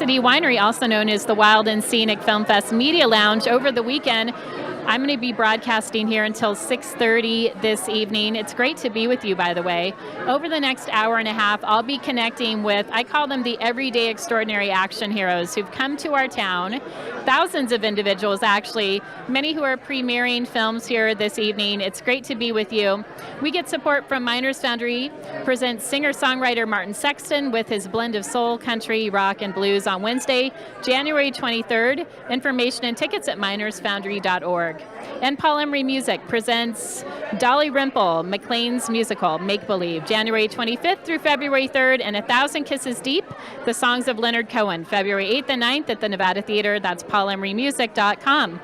City Winery, also known as the Wild and Scenic Film Fest Media Lounge, over the weekend. I'm going to be broadcasting here until 6:30 this evening. It's great to be with you, by the way. Over the next hour and a half, I'll be connecting with, I call them the everyday extraordinary action heroes who've come to our town. Thousands of individuals, actually, many who are premiering films here this evening. It's great to be with you. We get support from Miners Foundry, presents singer-songwriter Martin Sexton with his blend of soul, country, rock, and blues on Wednesday, January 23rd. Information and tickets at minersfoundry.org. And Paul Emery Music presents Dolly Rimple, McLean's musical, Make Believe, January 25th through February 3rd, and 1,000 Kisses Deep, the songs of Leonard Cohen, February 8th and 9th at the Nevada Theater. That's paulemerymusic.com.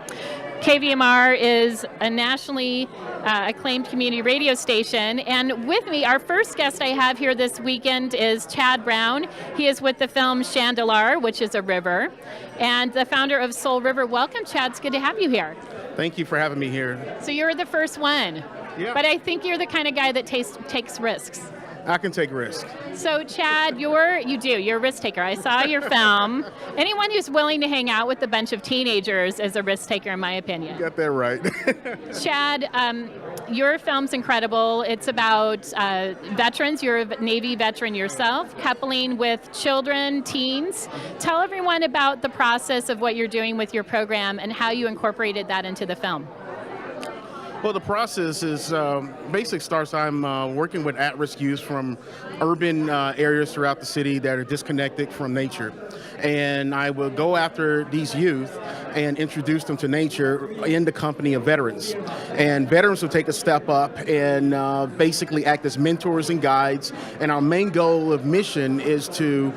KVMR is a nationally acclaimed community radio station, and with me, our first guest I have here this weekend is Chad Brown. He is with the film Chandelar, which is a river, and the founder of Soul River. Welcome, Chad. It's good to have you here. Thank you for having me here. So you're the first one, Yeah. but I think you're the kind of guy that takes risks. I can take risks. So Chad, you're a risk taker. I saw your film. Anyone who's willing to hang out with a bunch of teenagers is a risk taker, in my opinion. You got that right. Chad, your film's incredible. It's about veterans. You're a Navy veteran yourself, coupling with children, teens. Tell everyone about the process of what you're doing with your program and how you incorporated that into the film. Well, the process is basic starts. I'm working with at-risk youth from urban areas throughout the city that are disconnected from nature. And I will go after these youth and introduce them to nature in the company of veterans. And veterans will take a step up and basically act as mentors and guides. And our main goal of mission is to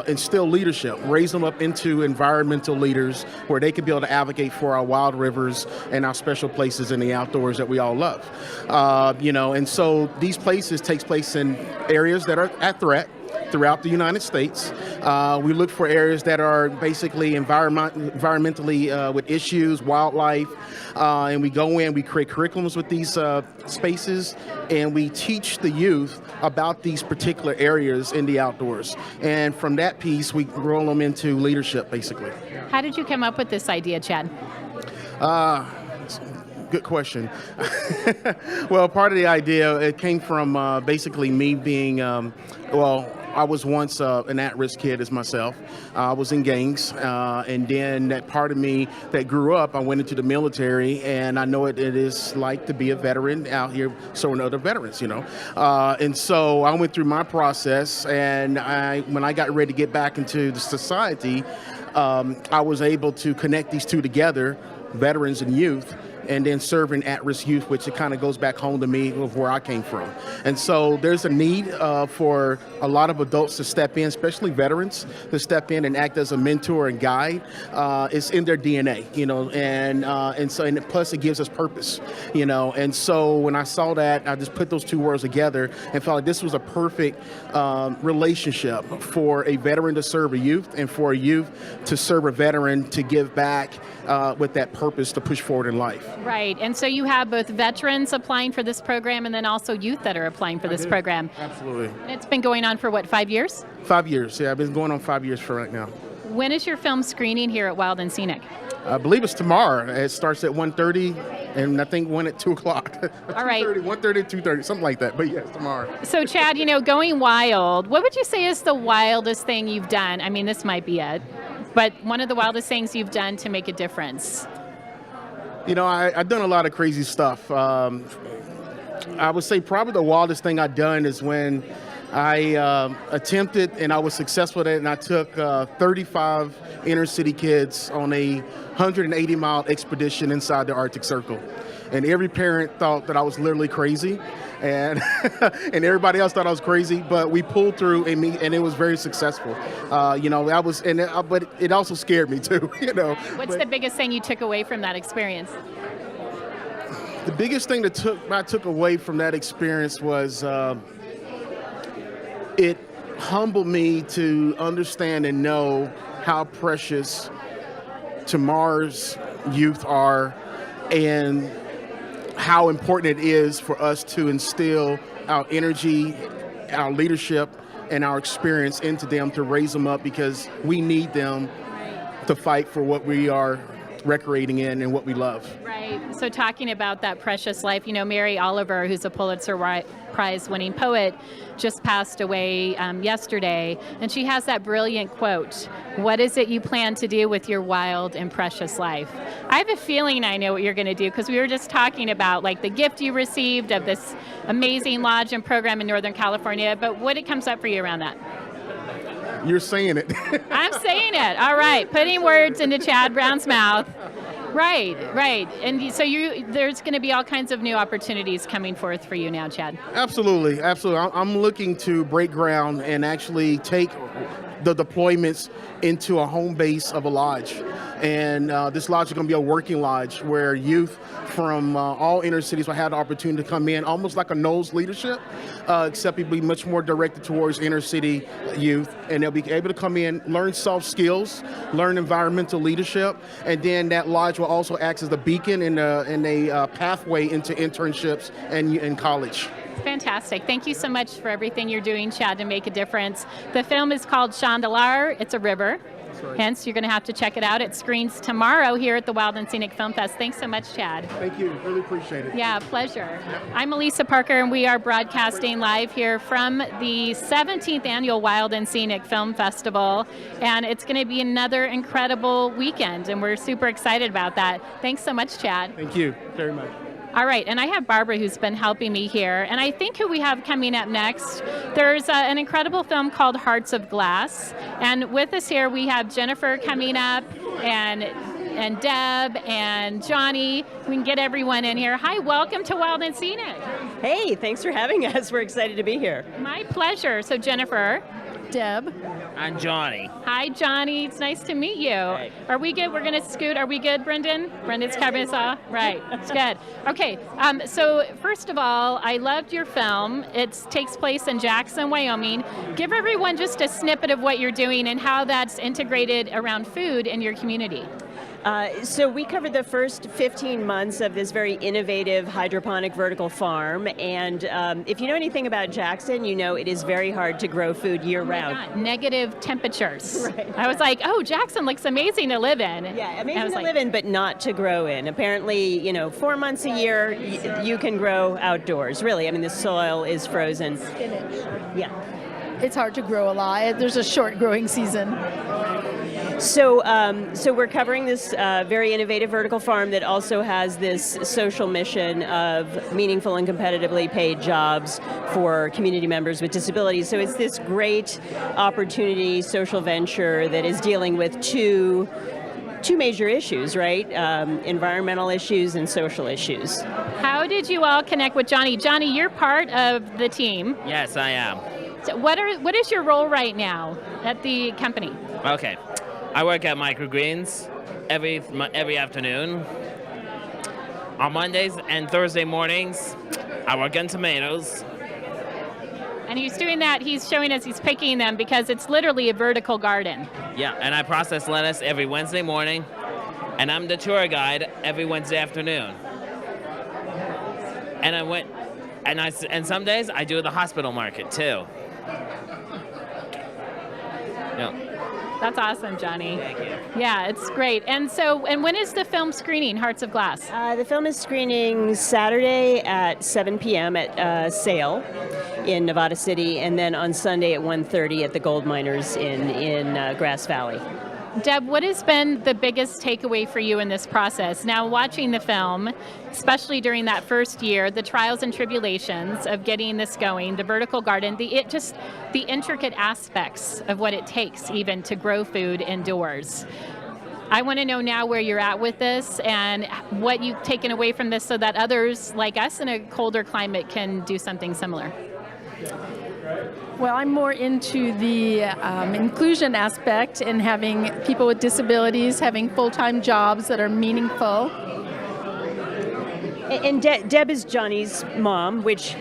instill leadership, raise them up into environmental leaders where they can be able to advocate for our wild rivers and our special places in the outdoors that we all love. And so these places takes place in areas that are at threat throughout the United States. We look for areas that are basically environmentally with issues, wildlife, and we go in, we create curriculums with these spaces, and we teach the youth about these particular areas in the outdoors. And from that piece, we roll them into leadership, basically. How did you come up with this idea, Chad? Good question. Well, part of the idea, it came from basically me being, I was once an at-risk kid as myself. I was in gangs, and then that part of me that grew up, I went into the military, and I know what it is like to be a veteran out here serving other veterans, And so I went through my process, and when I got ready to get back into the society, I was able to connect these two together, veterans and youth, and then serving at-risk youth, which it kind of goes back home to me of where I came from. And so there's a need for a lot of adults to step in, especially veterans, to step in and act as a mentor and guide. It's in their DNA, and plus it gives us purpose, And so when I saw that, I just put those two words together and felt like this was a perfect relationship for a veteran to serve a youth and for a youth to serve a veteran to give back with that purpose to push forward in life. Right, and so you have both veterans applying for this program and then also youth that are applying for this program. Absolutely. And it's been going on for, 5 years? 5 years, yeah. I've been going on 5 years for right now. When is your film screening here at Wild and Scenic? I believe it's tomorrow. It starts at 1:30, and I think one at 2 o'clock. All right. 1:30, 2:30, something like that. But yes, tomorrow. So Chad, going wild, what would you say is the wildest thing you've done? I mean, this might be it, but one of the wildest things you've done to make a difference? I've done a lot of crazy stuff. I would say probably the wildest thing I've done is when I attempted and I was successful at it, and I took 35 inner city kids on a 180-mile expedition inside the Arctic Circle. And every parent thought that I was literally crazy, and and everybody else thought I was crazy, but we pulled through, and it was very successful. But it also scared me too, What's the biggest thing you took away from that experience? The biggest thing that I took away from that experience was it humbled me to understand and know how precious tomorrow's youth are, and how important it is for us to instill our energy, our leadership, and our experience into them to raise them up, because we need them to fight for what we are recreating in and what we love. Right. So talking about that precious life, Mary Oliver, who's a Pulitzer Prize winning poet, just passed away yesterday, and she has that brilliant quote, "What is it you plan to do with your wild and precious life?" I have a feeling I know what you're going to do, because we were just talking about like the gift you received of this amazing lodge and program in Northern California, but what comes up for you around that? You're saying it. I'm saying it. All right. Putting words into Chad Brown's mouth. Right. And so there's going to be all kinds of new opportunities coming forth for you now, Chad. Absolutely. I'm looking to break ground and actually take the deployments into a home base of a lodge. And this lodge is going to be a working lodge where youth from all inner cities will have the opportunity to come in, almost like a Knowles leadership, except it'll be much more directed towards inner city youth. And they'll be able to come in, learn soft skills, learn environmental leadership, and then that lodge will also act as the beacon and a pathway into internships and college. Fantastic. Thank you so much for everything you're doing, Chad, to make a difference. The film is called Chandalar. It's a river. Right. Hence, you're going to have to check it out. It screens tomorrow here at the Wild and Scenic Film Fest. Thanks so much, Chad. Thank you. Really appreciate it. Yeah, pleasure. I'm Elisa Parker, and we are broadcasting live here from the 17th Annual Wild and Scenic Film Festival. And it's going to be another incredible weekend, and we're super excited about that. Thanks so much, Chad. Thank you very much. All right, and I have Barbara who's been helping me here. And I think who we have coming up next, there's an incredible film called Hearts of Glass. And with us here, we have Jennifer coming up, and Deb and Johnny. We can get everyone in here. Hi, welcome to Wild and Scenic. Hey, thanks for having us. We're excited to be here. My pleasure. So Jennifer. Deb. I'm Johnny. Hi, Johnny. It's nice to meet you. Hey. Are we good? We're going to scoot. Are we good, Brendan? Brendan's covering us all? Right. It's good. Okay. So first of all, I loved your film. It takes place in Jackson, Wyoming. Give everyone just a snippet of what you're doing and how that's integrated around food in your community. So we covered the first 15 months of this very innovative hydroponic vertical farm, and if you know anything about Jackson, you know it is very hard to grow food year-round. Negative temperatures. Right. I was like, oh, Jackson looks amazing to live in. Yeah, amazing to live in, but not to grow in. Apparently, 4 months a year, you can grow outdoors, really. I mean, the soil is frozen. Spinach. Yeah. It's hard to grow a lot. There's a short growing season. So we're covering this very innovative vertical farm that also has this social mission of meaningful and competitively paid jobs for community members with disabilities. So it's this great opportunity, social venture that is dealing with two major issues, right? Environmental issues and social issues. How did you all connect with Johnny? Johnny, you're part of the team. Yes, I am. So what is your role right now at the company? Okay. I work at Microgreens every afternoon. On Mondays and Thursday mornings, I work on tomatoes. And he's doing that, he's showing us he's picking them because it's literally a vertical garden. Yeah, and I process lettuce every Wednesday morning, and I'm the tour guide every Wednesday afternoon. And some days I do the hospital market too. Yeah. That's awesome, Johnny. Thank you. Yeah, it's great. And when is the film screening, Hearts of Glass? The film is screening Saturday at 7 p.m. at Sale in Nevada City, and then on Sunday at 1:30 at the Gold Miners in Grass Valley. Deb, what has been the biggest takeaway for you in this process? Now, watching the film, especially during that first year, the trials and tribulations of getting this going, the vertical garden, the intricate aspects of what it takes even to grow food indoors. I want to know now where you're at with this and what you've taken away from this so that others like us in a colder climate can do something similar. Well, I'm more into the inclusion aspect and having people with disabilities having full-time jobs that are meaningful. And Deb is Johnny's mom, which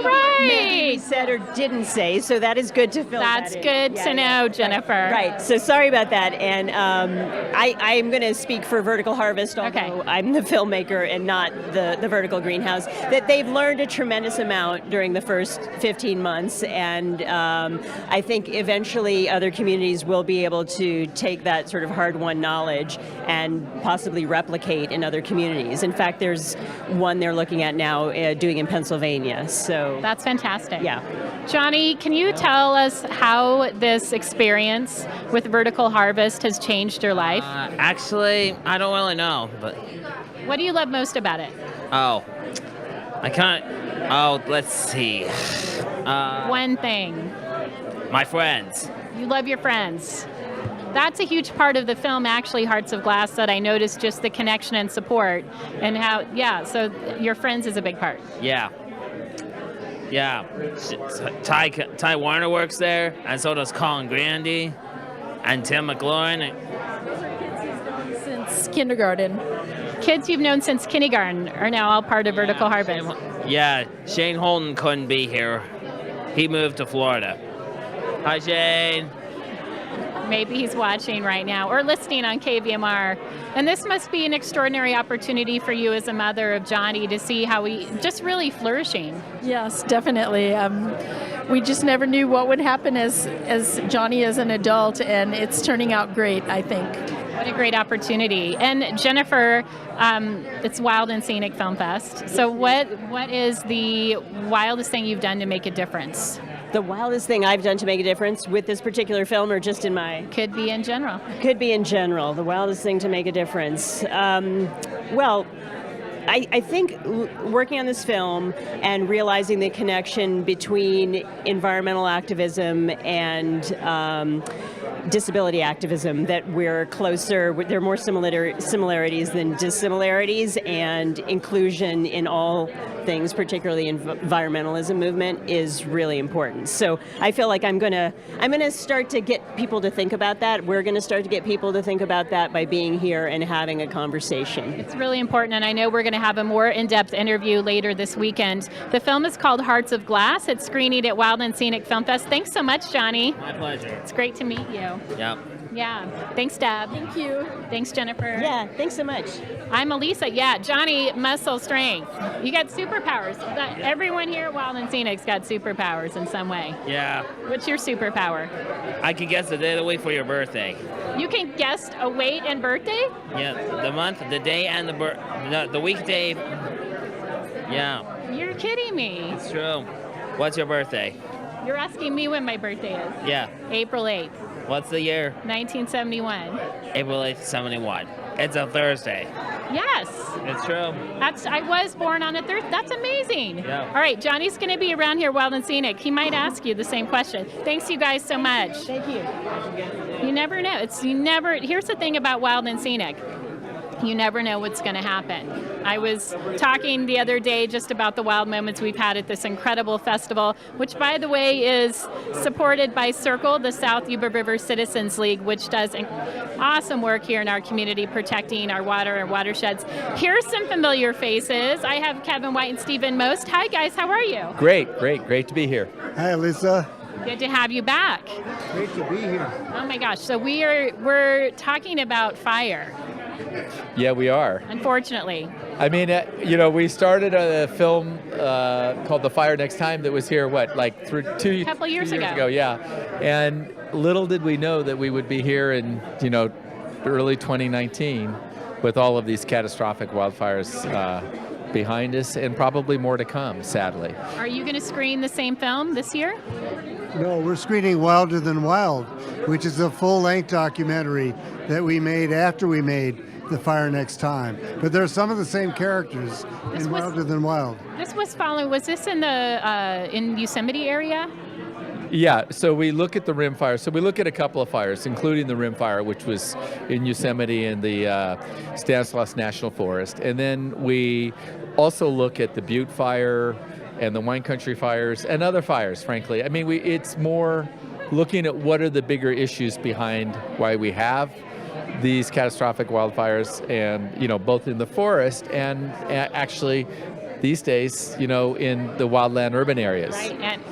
Oh, maybe we right. said or didn't say, so that is good to fill That's that in. good Yeah, to yeah. know, Jennifer. Right, so sorry about that, and I'm going to speak for Vertical Harvest, although Okay. I'm the filmmaker and not the Vertical Greenhouse, that they've learned a tremendous amount during the first 15 months, and I think eventually other communities will be able to take that sort of hard-won knowledge and possibly replicate in other communities. In fact, there's one they're looking at now doing in Pennsylvania, so... That's fantastic. Yeah. Johnny, can you tell us how this experience with Vertical Harvest has changed your life? Actually, I don't really know, but What do you love most about it? let's see. One thing. My friends. You love your friends. That's a huge part of the film, actually, Hearts of Glass, that I noticed, just the connection and support, and how, so your friends is a big part. Yeah. Yeah. Ty Warner works there, and so does Colin Grandy, and Tim McLaurin. Since kindergarten. Kids you've known since kindergarten are now all part of Vertical Harvest. Yeah, Shane Holden couldn't be here. He moved to Florida. Hi, Shane. Maybe he's watching right now or listening on KVMR. And this must be an extraordinary opportunity for you as a mother of Johnny to see how he just really flourishing. Yes, definitely. We just never knew what would happen as Johnny as an adult, and it's turning out great, I think. What a great opportunity. And Jennifer, it's Wild and Scenic Film Fest. So what is the wildest thing you've done to make a difference? The wildest thing I've done to make a difference with this particular film, or just in my... Could be in general. Could be in general. The wildest thing to make a difference. I think working on this film and realizing the connection between environmental activism and disability activism, that we're closer, there are more similarities than dissimilarities, and inclusion in all things, particularly environmentalism movement, is really important. So I feel like I'm gonna start to get people to think about that. We're gonna start to get people to think about that by being here and having a conversation. It's really important, and I know we're going to have a more in-depth interview later this weekend. The film is called Hearts of Glass. It's screening at Wild and Scenic Film Fest. Thanks so much, Johnny. My pleasure. It's great to meet you. Yep. Yeah. Thanks, Deb. Thank you. Thanks, Jennifer. Yeah, thanks so much. I'm Elisa. Yeah, Johnny, muscle strength. You got superpowers. Everyone here at Wild and Scenic's got superpowers in some way. Yeah. What's your superpower? I can guess the day of the week for your birthday. You can guess a weight and birthday? Yeah, the month, the day, and the weekday. Yeah, You're kidding me. it's true. What's your birthday? You're asking me when my birthday is. Yeah. April 8th, What's the year? 1971. April 8th, 71. It's a Thursday. Yes. It's true. I was born on a Thursday. That's amazing. Yeah. All right, Johnny's going to be around here, Wild and Scenic. He might ask you the same question. Thanks, you guys, so much. Thank you. You never know. Here's the thing about Wild and Scenic. You never know what's going to happen. I was talking the other day just about the wild moments we've had at this incredible festival, which, by the way, is supported by Circle, the South Yuba River Citizens League, which does awesome work here in our community protecting our water and watersheds. Here's some familiar faces. I have Kevin White and Stephen Most. Hi, guys. How are you? Great to be here. Hi, Elisa. Good to have you back. Great to be here. Oh my gosh. So we're talking about fire, Yeah, we are. unfortunately. I mean, we started a film called The Fire Next Time that was here, two Couple years two ago. Yeah. And little did we know that we would be here in, early 2019 with all of these catastrophic wildfires behind us, and probably more to come, sadly. Are you going to screen the same film this year? No, we're screening Wilder Than Wild, which is a full-length documentary that we made after we made The Fire Next Time. But there are some of the same characters in Wilder Than Wild. This was following. Was this in the in Yosemite area? Yeah, so we look at the rim fire. So we look at a couple of fires, including the rim fire, which was in Yosemite and the Stanislaus National Forest. And then we also look at the Butte fire and the Wine Country fires and other fires, frankly. I mean, it's more looking at what are the bigger issues behind why we have these catastrophic wildfires, and both in the forest and actually these days, in the wildland urban areas.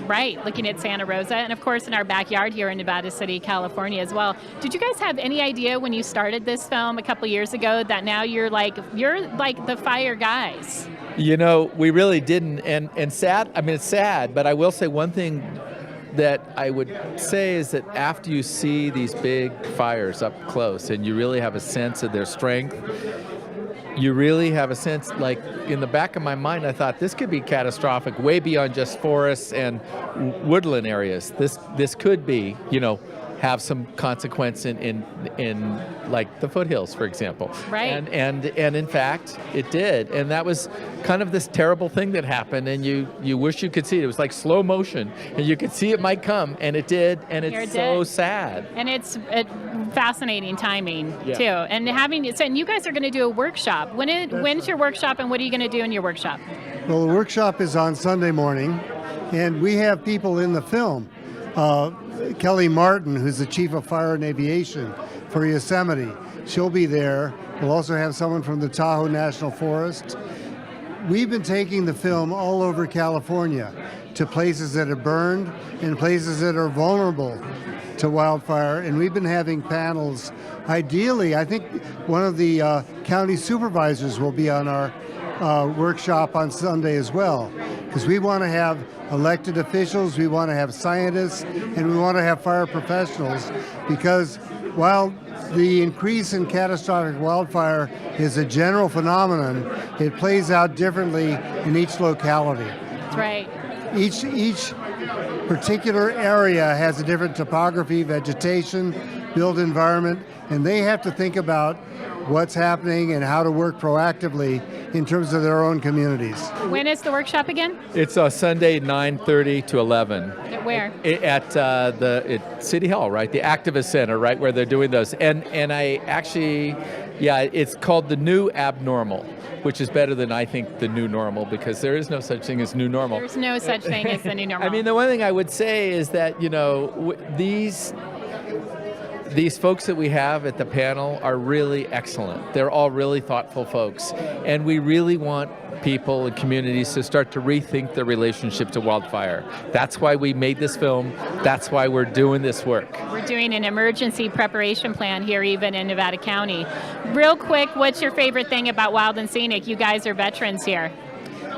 Right, looking at Santa Rosa, and of course in our backyard here in Nevada City, California as well. Did you guys have any idea when you started this film a couple years ago that now you're like the fire guys? We really didn't, and sad. I mean, it's sad, but I will say one thing that I would say is that after you see these big fires up close and you really have a sense of their strength, you really have a sense, like in the back of my mind, I thought this could be catastrophic, way beyond just forests and woodland areas. This could be, have some consequence in like the foothills, for example. Right. And in fact, it did. And that was kind of this terrible thing that happened, and you wish you could see it. It was like slow motion, and you could see it might come, and it did, and it's so sad. And it's fascinating timing, Yeah. too. And and you guys are going to do a workshop. When's your workshop, and what are you going to do in your workshop? Well, the workshop is on Sunday morning, and we have people in the film. Kelly Martin, who's the Chief of Fire and Aviation for Yosemite. She'll be there. We'll also have someone from the Tahoe National Forest. We've been taking the film all over California to places that have burned and places that are vulnerable to wildfire, and we've been having panels. Ideally, I think one of the county supervisors will be on our workshop on Sunday as well, because we want to have elected officials, we want to have scientists, and we want to have fire professionals, because while the increase in catastrophic wildfire is a general phenomenon, it plays out differently in each locality. That's right. Each particular area has a different topography, vegetation, built environment, and they have to think about what's happening and how to work proactively in terms of their own communities. When is the workshop again? It's Sunday, 9:30 to 11. At where? At City Hall, right? The Activist Center, right, where they're doing those. And I actually, it's called The New Abnormal, which is better than, I think, the new normal, because there is no such thing as new normal. There's no such thing as the new normal. I mean, the one thing I would say is that, these folks that we have at the panel are really excellent. They're all really thoughtful folks. And we really want people and communities to start to rethink their relationship to wildfire. That's why we made this film. That's why we're doing this work. We're doing an emergency preparation plan here even in Nevada County. Real quick, what's your favorite thing about Wild and Scenic? You guys are veterans here.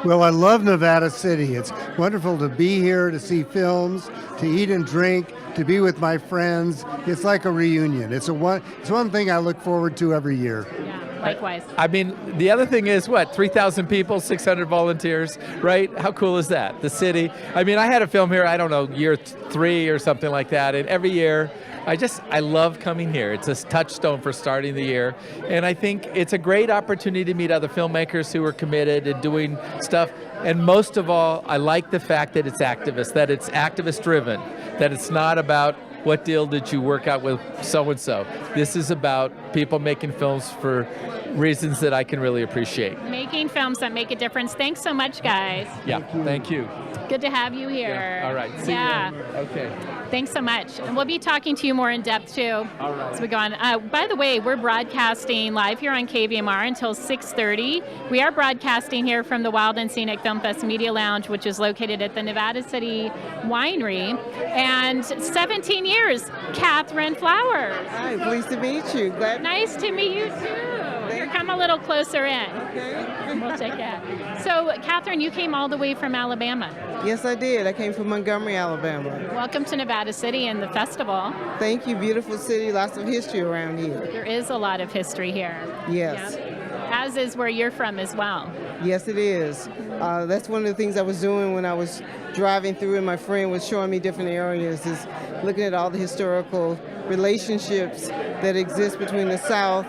Well, I love Nevada City. It's wonderful to be here, to see films, to eat and drink, to be with my friends. It's like a reunion. It's one thing I look forward to every year. Yeah, likewise. I mean, the other thing is 3,000 people, 600 volunteers, right? How cool is that? The city. I mean, I had a film here, I don't know, year 3 or something like that, and every year, I love coming here. It's a touchstone for starting the year. And I think it's a great opportunity to meet other filmmakers who are committed and doing stuff. And most of all, I like the fact that it's activist driven, that it's not about what deal did you work out with so-and-so. This is about people making films for reasons that I can really appreciate. Making films that make a difference. Thanks so much, guys. Yeah, thank you. Good to have you here. Yeah. All right. See you. Okay. Thanks so much. And we'll be talking to you more in depth, too, all right, as we go on. By the way, we're broadcasting live here on KVMR until 6:30. We are broadcasting here from the Wild and Scenic Film Fest Media Lounge, which is located at the Nevada City Winery. And 17 years, Catherine Flowers. Hi, pleased to meet you. Nice to meet you, too. Come a little closer in. Okay. We'll check out. So, Catherine, you came all the way from Alabama. Yes, I did. I came from Montgomery, Alabama. Welcome to Nevada City and the festival. Thank you. Beautiful city. Lots of history around here. There is a lot of history here. Yes. Yeah. As is where you're from as well. Yes, it is. That's one of the things I was doing when I was driving through and my friend was showing me different areas, is looking at all the historical relationships that exist between the South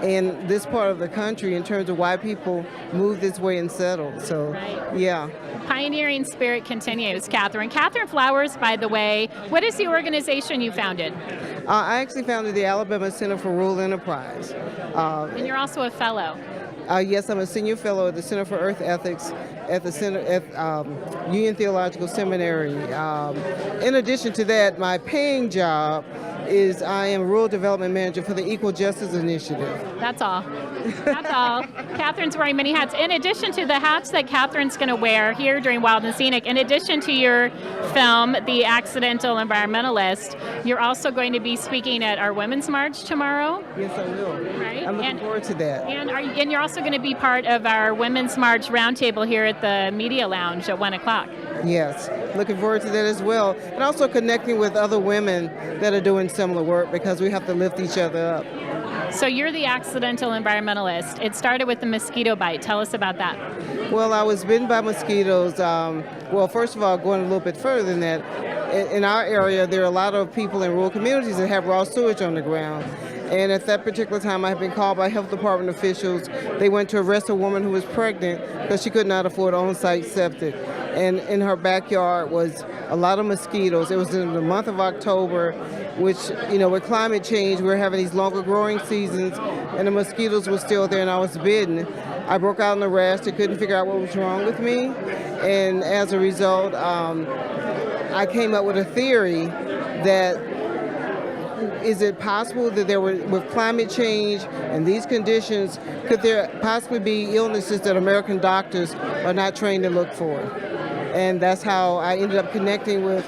and this part of the country in terms of why people moved this way and settled. So, right. Yeah. Pioneering spirit continues, Catherine. Catherine Flowers, by the way, what is the organization you founded? I actually founded the Alabama Center for Rural Enterprise. And you're also a fellow. Yes, I'm a senior fellow at the Center for Earth Ethics at the Center at Union Theological Seminary. In addition to that, my paying job is I am Rural Development Manager for the Equal Justice Initiative. That's all. That's all. Catherine's wearing many hats. In addition to the hats that Catherine's going to wear here during Wild and Scenic, in addition to your film, The Accidental Environmentalist, you're also going to be speaking at our Women's March tomorrow. Yes, I will. Right. I'm looking forward to that. And you're also going to be part of our Women's March roundtable here at the Media Lounge at 1 o'clock. Yes, looking forward to that as well. And also connecting with other women that are doing similar work, because we have to lift each other up. So you're the accidental environmentalist. It started with the mosquito bite. Tell us about that. Well, I was bitten by mosquitoes. Well, first of all, going a little bit further than that, in our area, there are a lot of people in rural communities that have raw sewage on the ground. And at that particular time, I had been called by health department officials. They went to arrest a woman who was pregnant because she could not afford on-site septic. And in her backyard was a lot of mosquitoes. It was in the month of October, which, with climate change, we're having these longer growing seasons, and the mosquitoes were still there, and I was bitten. I broke out in a rash. They couldn't figure out what was wrong with me. And as a result, I came up with a theory that is it possible that with climate change and these conditions, could there possibly be illnesses that American doctors are not trained to look for? And that's how I ended up connecting with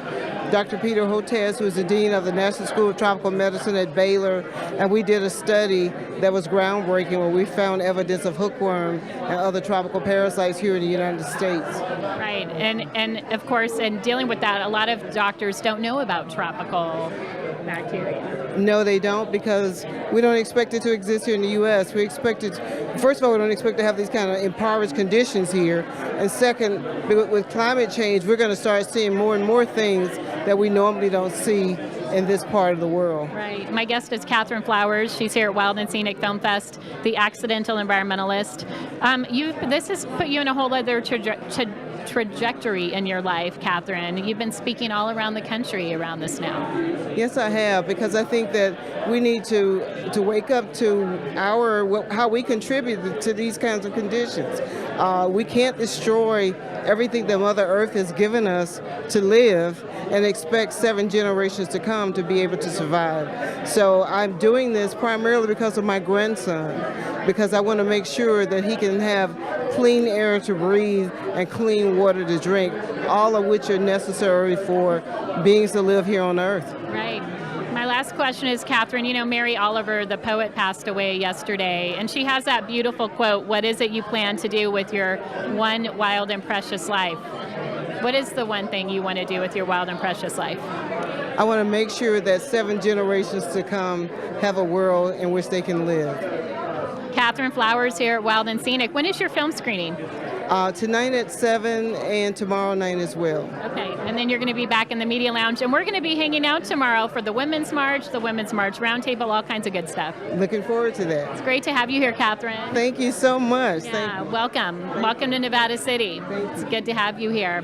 Dr. Peter Hotez, who is the Dean of the National School of Tropical Medicine at Baylor, and we did a study that was groundbreaking where we found evidence of hookworm and other tropical parasites here in the United States. Right, and of course, in dealing with that, a lot of doctors don't know about tropical bacteria. No, they don't, because we don't expect it to exist here in the U.S. We expect it, first of all, we don't expect to have these kind of impoverished conditions here. And second, with climate change, we're going to start seeing more and more things that we normally don't see in this part of the world. Right. My guest is Catherine Flowers. She's here at Wild and Scenic Film Fest, the accidental environmentalist. This has put you in a whole other trajectory in your life, Catherine. You've been speaking all around the country around this now. Yes, I have, because I think that we need to wake up to how we contribute to these kinds of conditions. We can't destroy everything that Mother Earth has given us to live and expect 7 generations to come to be able to survive. So I'm doing this primarily because of my grandson, because I want to make sure that he can have clean air to breathe and clean water to drink, all of which are necessary for beings to live here on Earth. Right. My last question is, Catherine, Mary Oliver, the poet, passed away yesterday, and she has that beautiful quote, "What is it you plan to do with your one wild and precious life?" What is the one thing you want to do with your wild and precious life? I want to make sure that 7 generations to come have a world in which they can live. Catherine Flowers here at Wild and Scenic. When is your film screening? Tonight at 7 and tomorrow night as well. Okay, and then you're going to be back in the Media Lounge, and we're going to be hanging out tomorrow for the Women's March, the Women's March Roundtable, all kinds of good stuff. Looking forward to that. It's great to have you here, Catherine. Thank you so much. Yeah, welcome. Welcome to Nevada City. It's good to have you here.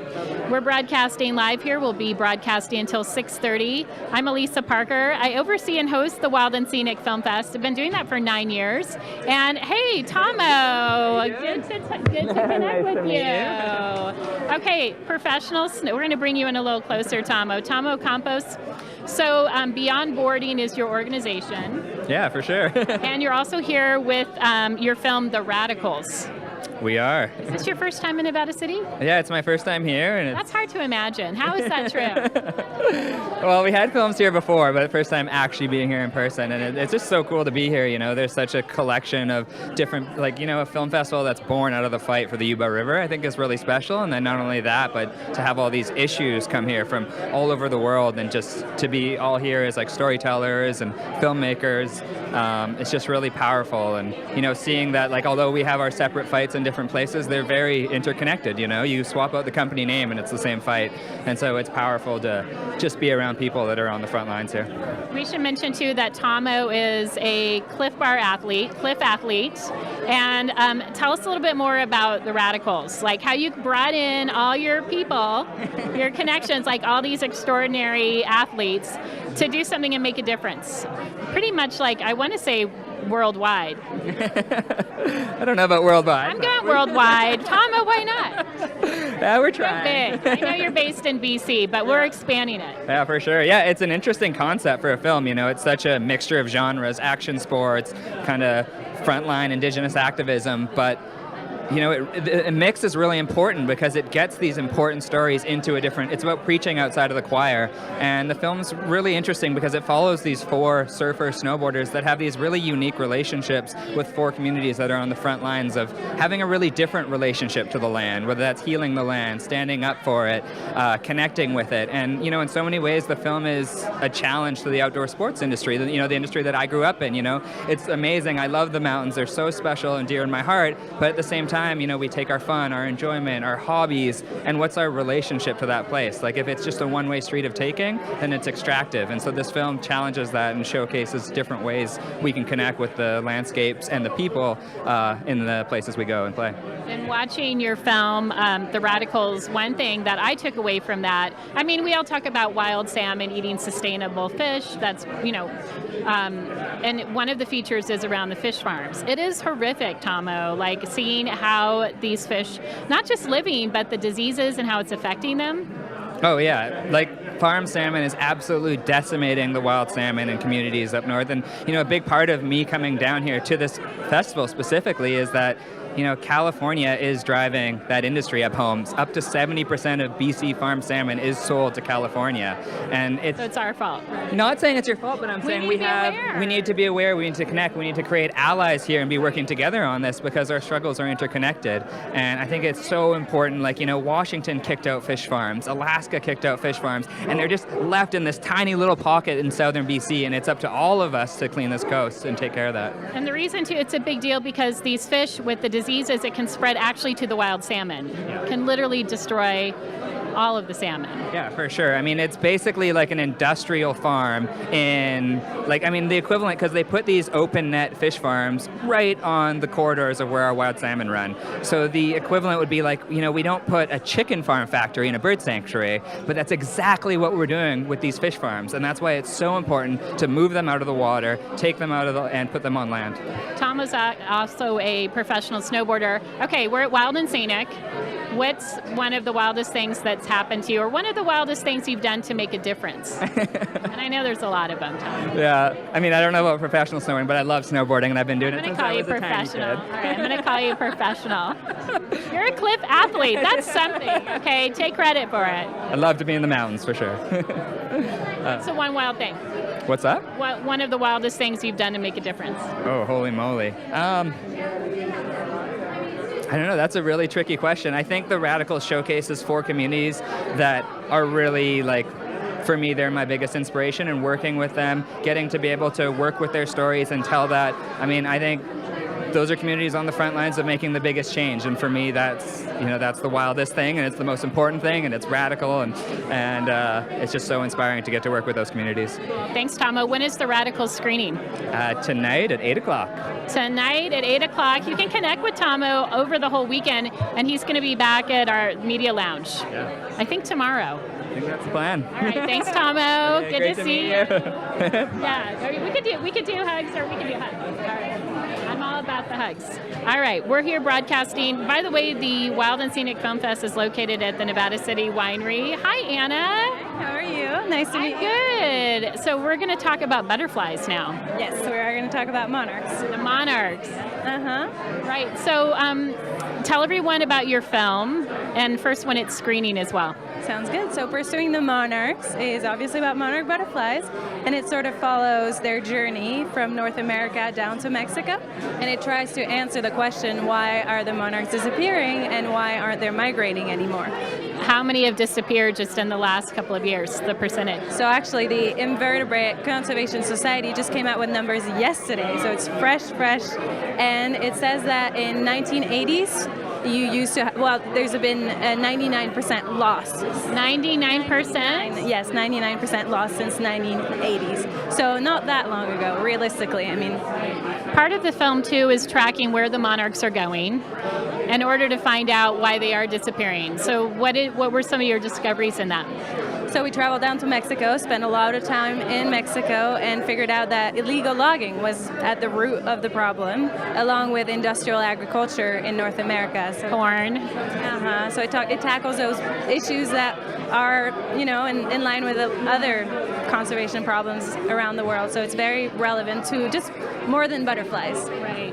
We're broadcasting live here. We'll be broadcasting until 6:30. I'm Elisa Parker. I oversee and host the Wild and Scenic Film Fest. I've been doing that for 9 years. And hey, Tomo, good to connect with you. Okay, professionals, we're going to bring you in a little closer, Tomo. Tomo Campos. So Beyond Boarding is your organization. Yeah, for sure. And you're also here with your film, The Radicals. We are. Is this your first time in Nevada City? Yeah, it's my first time here. And That's hard to imagine. How is that true? Well, we had films here before, but the first time actually being here in person. And it's just so cool to be here, There's such a collection of different, a film festival that's born out of the fight for the Yuba River, I think is really special. And then not only that, but to have all these issues come here from all over the world, and just to be all here as storytellers and filmmakers, it's just really powerful. And, seeing that, although we have our separate fights in different places, they're very interconnected. You swap out the company name and it's the same fight, and so it's powerful to just be around people that are on the front lines here. We should mention too that Tomo is a cliff athlete, and tell us a little bit more about the Radicals, how you brought in all your people, your connections, all these extraordinary athletes to do something and make a difference. Pretty much I want to say worldwide. I don't know about worldwide. I'm going worldwide. Tomo, why not? Yeah, we're We're trying. big. I know you're based in BC, but we're expanding it. Yeah, for sure. Yeah, it's an interesting concept for a film. You know, it's such a mixture of genres, action sports, kind of frontline indigenous activism, but you know, a mix is really important because it gets these important stories into a different, it's about preaching outside of the choir. And the film's really interesting because it follows these 4 surfer snowboarders that have these really unique relationships with 4 communities that are on the front lines of having a really different relationship to the land, whether that's healing the land, standing up for it, connecting with it. And, you know, in so many ways, the film is a challenge to the outdoor sports industry, you know, the industry that I grew up in, you know. It's amazing. I love the mountains. They're so special and dear in my heart. But at the same time, you know, we take our fun, our enjoyment, our hobbies, and what's our relationship to that place? Like, if it's just a one-way street of taking, then it's extractive. And so this film challenges that and showcases different ways we can connect with the landscapes and the people in the places we go and play. In watching your film, The Radicals, one thing that I took away from that, I mean, we all talk about wild salmon, eating sustainable fish. That's, you know, and one of the features is around the fish farms. It is horrific, Tomo, like seeing how these fish, not just living, but the diseases and how it's affecting them. Oh yeah, like farm salmon is absolutely decimating the wild salmon in communities up north. And you know, a big part of me coming down here to this festival specifically is that, you know, California is driving that industry up home. Up to 70% of BC farm salmon is sold to California, and So it's our fault. not saying it's your fault, but I'm saying need to be aware. we need to be aware, we need to connect, we need to create allies here and be working together on this because our struggles are interconnected. And I think it's so important. Like, you know, Washington kicked out fish farms, Alaska kicked out fish farms, and they're just left in this tiny little pocket in southern BC, and it's up to all of us to clean this coast and take care of that. And the reason too, it's a big deal because these fish with the diseases, it can spread actually to the wild salmon. Can literally destroy all of the salmon. Yeah, for sure. I mean, it's basically like an industrial farm in, like, I mean, the equivalent, because they put these open net fish farms right on the corridors of where our wild salmon run. So the equivalent would be like, you know, we don't put a chicken farm factory in a bird sanctuary, but that's exactly what we're doing with these fish farms. And that's why it's so important to move them out of the water, take them out of and put them on land. Tom is also a professional snowboarder. Okay, we're at Wild and Scenic. What's one of the wildest things that's happened to you, or one of the wildest things you've done to make a difference? And I know there's a lot of them, Tom. Yeah, I mean, I don't know about professional snowboarding, but I love snowboarding, and I've been doing it since I was a tiny professional. kid. All right, I'm going to call you professional. You're a cliff athlete. That's something. Okay, take credit for it. I love to be in the mountains, for sure. What's the one wild thing? What's that? What one of the wildest things you've done to make a difference? Oh, holy moly. I don't know, that's a really tricky question. I think the Radicals showcases 4 communities that are really, like, for me, they're my biggest inspiration, and working with them, getting to be able to work with their stories and tell that. I mean, I think those are communities on the front lines of making the biggest change, and for me, that's, you know, that's the wildest thing, and it's the most important thing, and it's radical, and it's just so inspiring to get to work with those communities. Thanks, Tomo. When is the Radicals screening? Tonight at 8 o'clock. Tonight at 8 o'clock. You can connect with Tomo over the whole weekend, and he's going to be back at our media lounge. Yeah. I think tomorrow. I think that's the plan. All right, thanks, Tomo. Okay, Good great to meet see you. Yeah, we could do hugs, or we could do hugs. All right. I'm all about the hugs. All right, we're here broadcasting. By the way, the Wild and Scenic Film Fest is located at the Nevada City Winery. Hi, Anna. How are you? Nice to meet you. Good. So we're going to talk about butterflies now. Yes, we are going to talk about monarchs. The monarchs. Uh-huh. Right. So tell everyone about your film, and first when it's screening as well. Sounds good. So Pursuing the Monarchs is obviously about monarch butterflies, and it sort of follows their journey from North America down to Mexico, and it tries to answer the question, why are the monarchs disappearing and why aren't they migrating anymore? How many have disappeared just in the last couple of years, the percentage? So actually the Invertebrate Conservation Society just came out with numbers yesterday, so it's fresh, and it says that in 1980s, you used to, there's been a 99% loss. 99%? Yes, 99% loss since 1980s. So not that long ago, realistically. I mean, part of the film too is tracking where the monarchs are going in order to find out why they are disappearing. So what were some of your discoveries in that? So we traveled down to Mexico, spent a lot of time in Mexico, and figured out that illegal logging was at the root of the problem, along with industrial agriculture in North America. So, Corn. So it tackles those issues that are, in line with the other conservation problems around the world. So it's very relevant to just more than butterflies.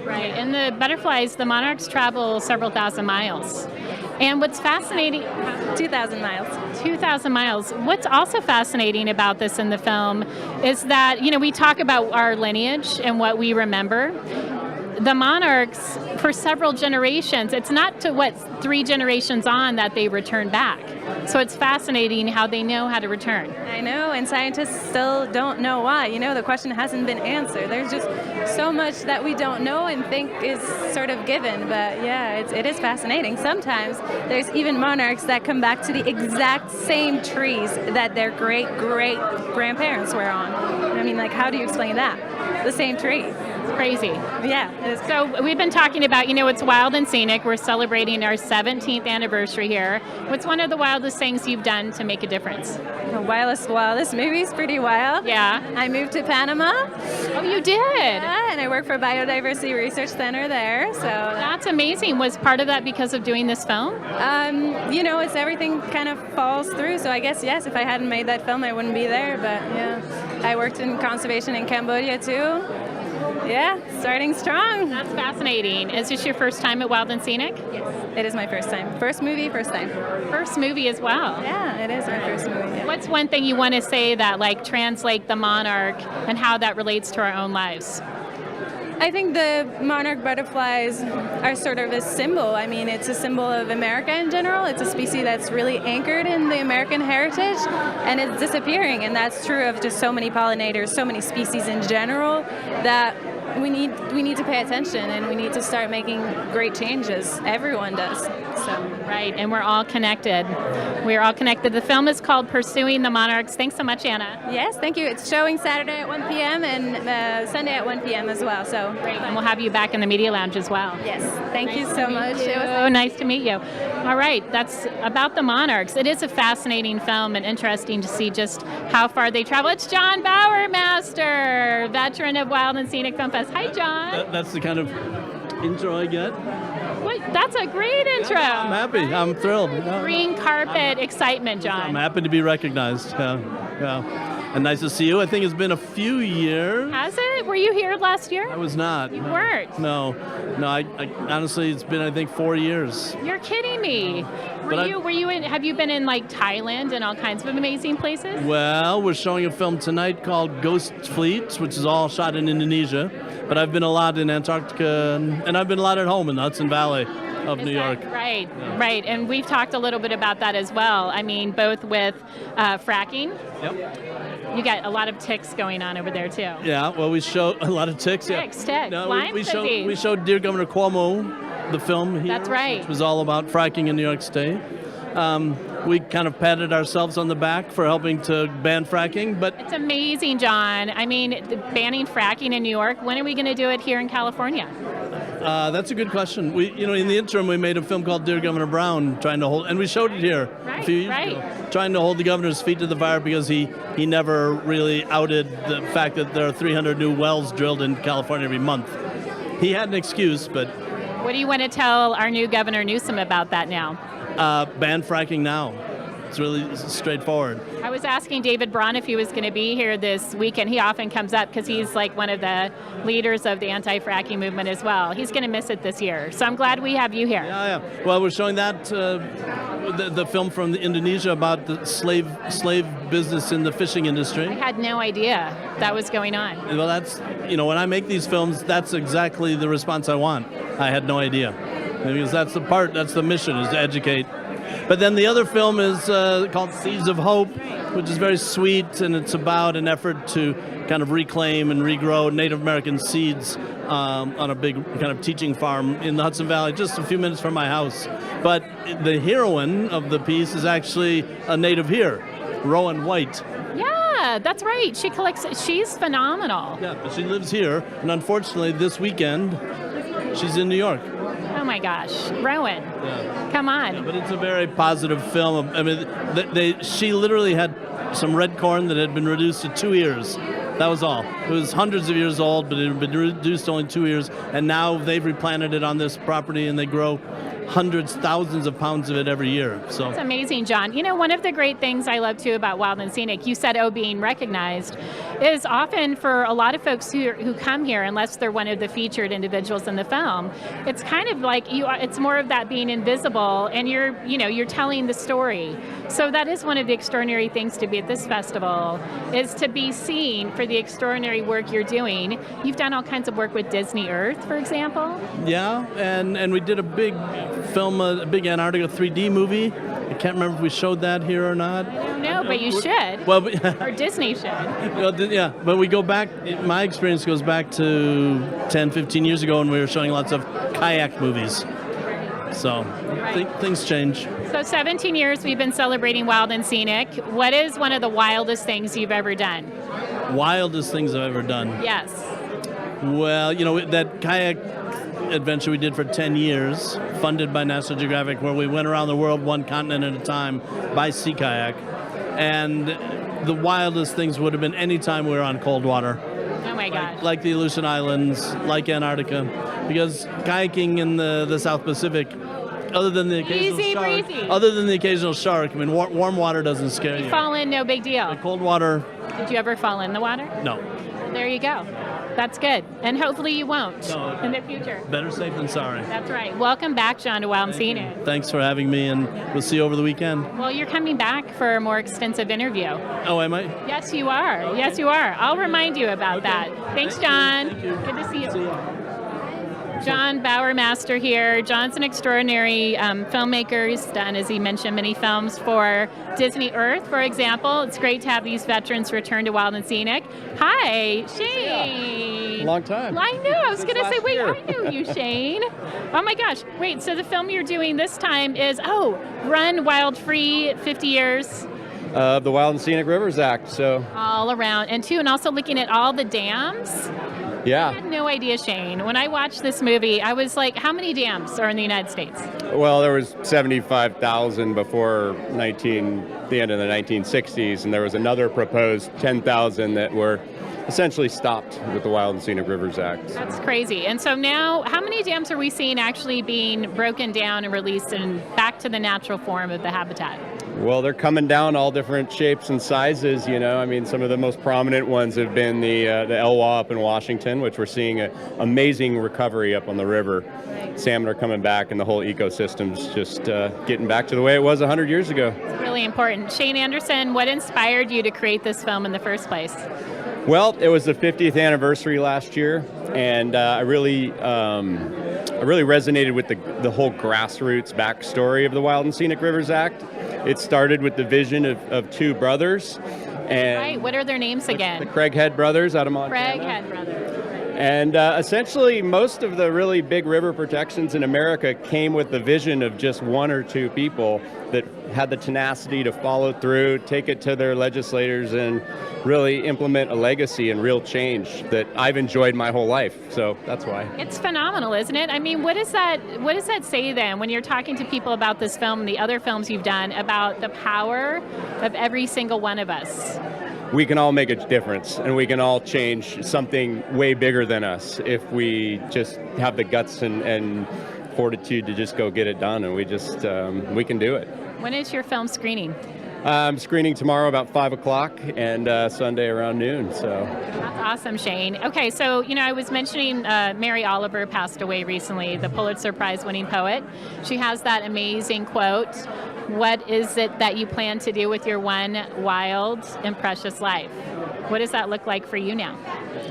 Right. And the butterflies, the monarchs travel several thousand miles. And what's fascinating... 2,000 miles. 2,000 miles. What's also fascinating about this in the film is that, we talk about our lineage and what we remember. The monarchs, for several generations, it's not to 3 generations on that they return back. So it's fascinating how they know how to return. I know, and scientists still don't know why. The question hasn't been answered. There's just so much that we don't know and think is sort of given. But yeah, it is fascinating. Sometimes there's even monarchs that come back to the exact same trees that their great-great-grandparents were on. How do you explain that? The same tree. It's crazy. Yeah. So we've been talking about, it's Wild and Scenic. We're celebrating our 17th anniversary here. What's one of the wildest things you've done to make a difference? The wildest movie's pretty wild. Yeah. I moved to Panama. Oh, you did? Yeah, and I work for Biodiversity Research Center there. So that's amazing. Was part of that because of doing this film? It's everything kind of falls through. So I guess, yes, if I hadn't made that film, I wouldn't be there. But yeah, I worked in conservation in Cambodia too. Yeah, starting strong. That's fascinating. Is this your first time at Wild and Scenic? Yes, it is my first time. First movie, first time. First movie as well. Yeah, it is my first movie. Yeah. What's one thing you want to say that translate the monarch and how that relates to our own lives? I think the monarch butterflies are sort of a symbol. It's a symbol of America in general. It's a species that's really anchored in the American heritage, and it's disappearing. And that's true of just so many pollinators, so many species in general, that we need to pay attention, and we need to start making great changes. Everyone does. Right, and we're all connected. We're all connected. The film is called Pursuing the Monarchs. Thanks so much, Anna. Yes, thank you. It's showing Saturday at 1 p.m. and Sunday at 1 p.m. as well. So great, and we'll have you back in the media lounge as well. Yes, thank you so much. It was nice to meet you. All right, that's about the monarchs. It is a fascinating film and interesting to see just how far they travel. It's John Bowermaster, veteran of Wild and Scenic Film Fest. Hi, John. That's the kind of intro I get. That's a great intro. I'm happy. I'm thrilled. Green carpet excitement, John. I'm happy to be recognized. Yeah. And nice to see you. I think it's been a few years. Has it? Were you here last year? I was not. You weren't? No. I honestly, it's been, I think, 4 years. You're kidding me. Have you been in Thailand and all kinds of amazing places? Well, we're showing a film tonight called Ghost Fleet, which is all shot in Indonesia. But I've been a lot in Antarctica, and I've been a lot at home in the Hudson Valley of New York. Right, yeah. Right. And we've talked a little bit about that as well. Both with fracking. Yep. You got a lot of ticks going on over there too. Yeah, well, we show a lot of ticks. Ticks. No, we showed Dear Governor Cuomo, the film here. That's right. Which was all about fracking in New York State. We kind of patted ourselves on the back for helping to ban fracking, but it's amazing, John. Banning fracking in New York. When are we going to do it here in California? That's a good question. In the interim, we made a film called Dear Governor Brown, and we showed it here a few years ago, trying to hold the governor's feet to the fire because he never really outed the fact that there are 300 new wells drilled in California every month. He had an excuse, but... What do you want to tell our new Governor Newsom about that now? Ban fracking now. It's really straightforward. I was asking David Braun if he was going to be here this weekend. He often comes up because he's one of the leaders of the anti-fracking movement as well. He's going to miss it this year. So I'm glad we have you here. Yeah. Well, we're showing that, the film from Indonesia about the slave business in the fishing industry. I had no idea that was going on. Well, that's, when I make these films, that's exactly the response I want. I had no idea. Because that's the mission, is to educate. But then the other film is called Seeds of Hope, which is very sweet, and it's about an effort to kind of reclaim and regrow Native American seeds on a big kind of teaching farm in the Hudson Valley, just a few minutes from my house. But the heroine of the piece is actually a native here, Rowan White. Yeah, that's right. She's phenomenal. Yeah, but she lives here, and unfortunately this weekend, she's in New York. Oh my gosh, Rowan, come on. Yeah, but it's a very positive film. I mean, she literally had some red corn that had been reduced to 2 ears. That was all. It was hundreds of years old, but it had been reduced to only 2 ears, and now they've replanted it on this property, and they grow hundreds, thousands of pounds of it every year. So it's amazing, John. You know, one of the great things I love too about Wild and Scenic, you said, being recognized, is often for a lot of folks who come here, unless they're one of the featured individuals in the film, it's kind of like it's more of that being invisible, and you're telling the story. So that is one of the extraordinary things to be at this festival, is to be seen for the extraordinary work you're doing. You've done all kinds of work with Disney Earth, for example. Yeah, and we did a big film, a big Antarctica 3D movie. I can't remember if we showed that here or not. I don't know, but you should. Well, or Disney should. Yeah, but we go back, my experience goes back to 10, 15 years ago when we were showing lots of kayak movies. So things change. So 17 years we've been celebrating Wild and Scenic. What is one of the wildest things you've ever done? Wildest things I've ever done? Yes. Well, that kayak adventure we did for 10 years, funded by National Geographic, where we went around the world one continent at a time by sea kayak. And the wildest things would have been any time we were on cold water. Oh my gosh. Like the Aleutian Islands, like Antarctica. Because kayaking in the South Pacific, other than the occasional shark, I mean, warm water doesn't scare you. Fall in, no big deal. The cold water. Did you ever fall in the water? No. There you go. That's good. And hopefully you won't in the future. Better safe than sorry. That's right. Welcome back, John, to Wild and Scenic. Thanks for having me, and we'll see you over the weekend. Well, you're coming back for a more extensive interview. Oh, am I? Yes, you are. Yes, you are. I'll remind you about that. Thanks, John. Good to see you. John Bowermaster here. John's an extraordinary filmmaker. He's done, as he mentioned, many films for Disney Earth, for example. It's great to have these veterans return to Wild and Scenic. Hi, Shane. Long time. I knew. I was going to say, wait, I knew you, Shane. Oh my gosh. Wait, so the film you're doing this time is, Run Wild Free, 50 years. The Wild and Scenic Rivers Act, so. All around. And also looking at all the dams. Yeah. I had no idea, Shane. When I watched this movie, I was like, how many dams are in the United States? Well, there was 75,000 before the end of the 1960s, and there was another proposed 10,000 that were essentially stopped with the Wild and Scenic Rivers Act. That's crazy. And so now, how many dams are we seeing actually being broken down and released and back to the natural form of the habitat? Well, they're coming down all different shapes and sizes, I mean, some of the most prominent ones have been the Elwha up in Washington, which we're seeing an amazing recovery up on the river. Salmon are coming back, and the whole ecosystem's just getting back to the way it was 100 years ago. It's really important. Shane Anderson, what inspired you to create this film in the first place? Well, it was the 50th anniversary last year, and I really resonated with the whole grassroots backstory of the Wild and Scenic Rivers Act. It started with the vision of two brothers. And right, what are their names again? The Craighead brothers out of Montana. Craighead brothers. And essentially, most of the really big river protections in America came with the vision of just one or two people that had the tenacity to follow through, take it to their legislators, and really implement a legacy and real change that I've enjoyed my whole life. So that's why. It's phenomenal, isn't it? I mean, what does that say then when you're talking to people about this film and the other films you've done about the power of every single one of us? We can all make a difference, and we can all change something way bigger than us if we just have the guts and fortitude to just go get it done, and we can do it. When is your film screening? I'm screening tomorrow about 5 o'clock and Sunday around noon. So that's awesome, Shane. Okay, so I was mentioning Mary Oliver passed away recently, the Pulitzer Prize-winning poet. She has that amazing quote, "What is it that you plan to do with your one wild and precious life?" What does that look like for you now?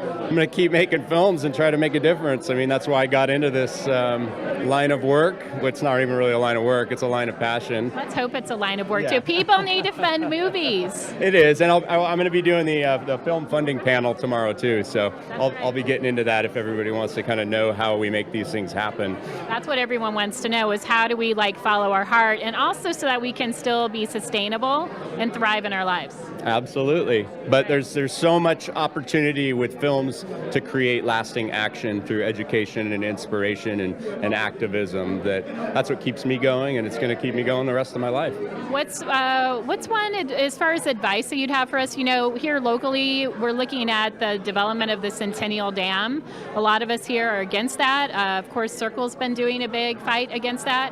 I'm going to keep making films and try to make a difference. I mean, that's why I got into this line of work. It's not even really a line of work, it's a line of passion. Let's hope it's a line of work, too. People need to fund movies. It is, and I'm going to be doing the film funding panel tomorrow, too. So I'll be getting into that if everybody wants to kind of know how we make these things happen. That's what everyone wants to know, is how do we follow our heart, and also so that we can still be sustainable and thrive in our lives. Absolutely. But there's so much opportunity with films to create lasting action through education and inspiration and activism that's what keeps me going, and it's going to keep me going the rest of my life. What's one as far as advice that you'd have for us? Here locally, we're looking at the development of the Centennial Dam. A lot of us here are against that. Of course, Circle's been doing a big fight against that.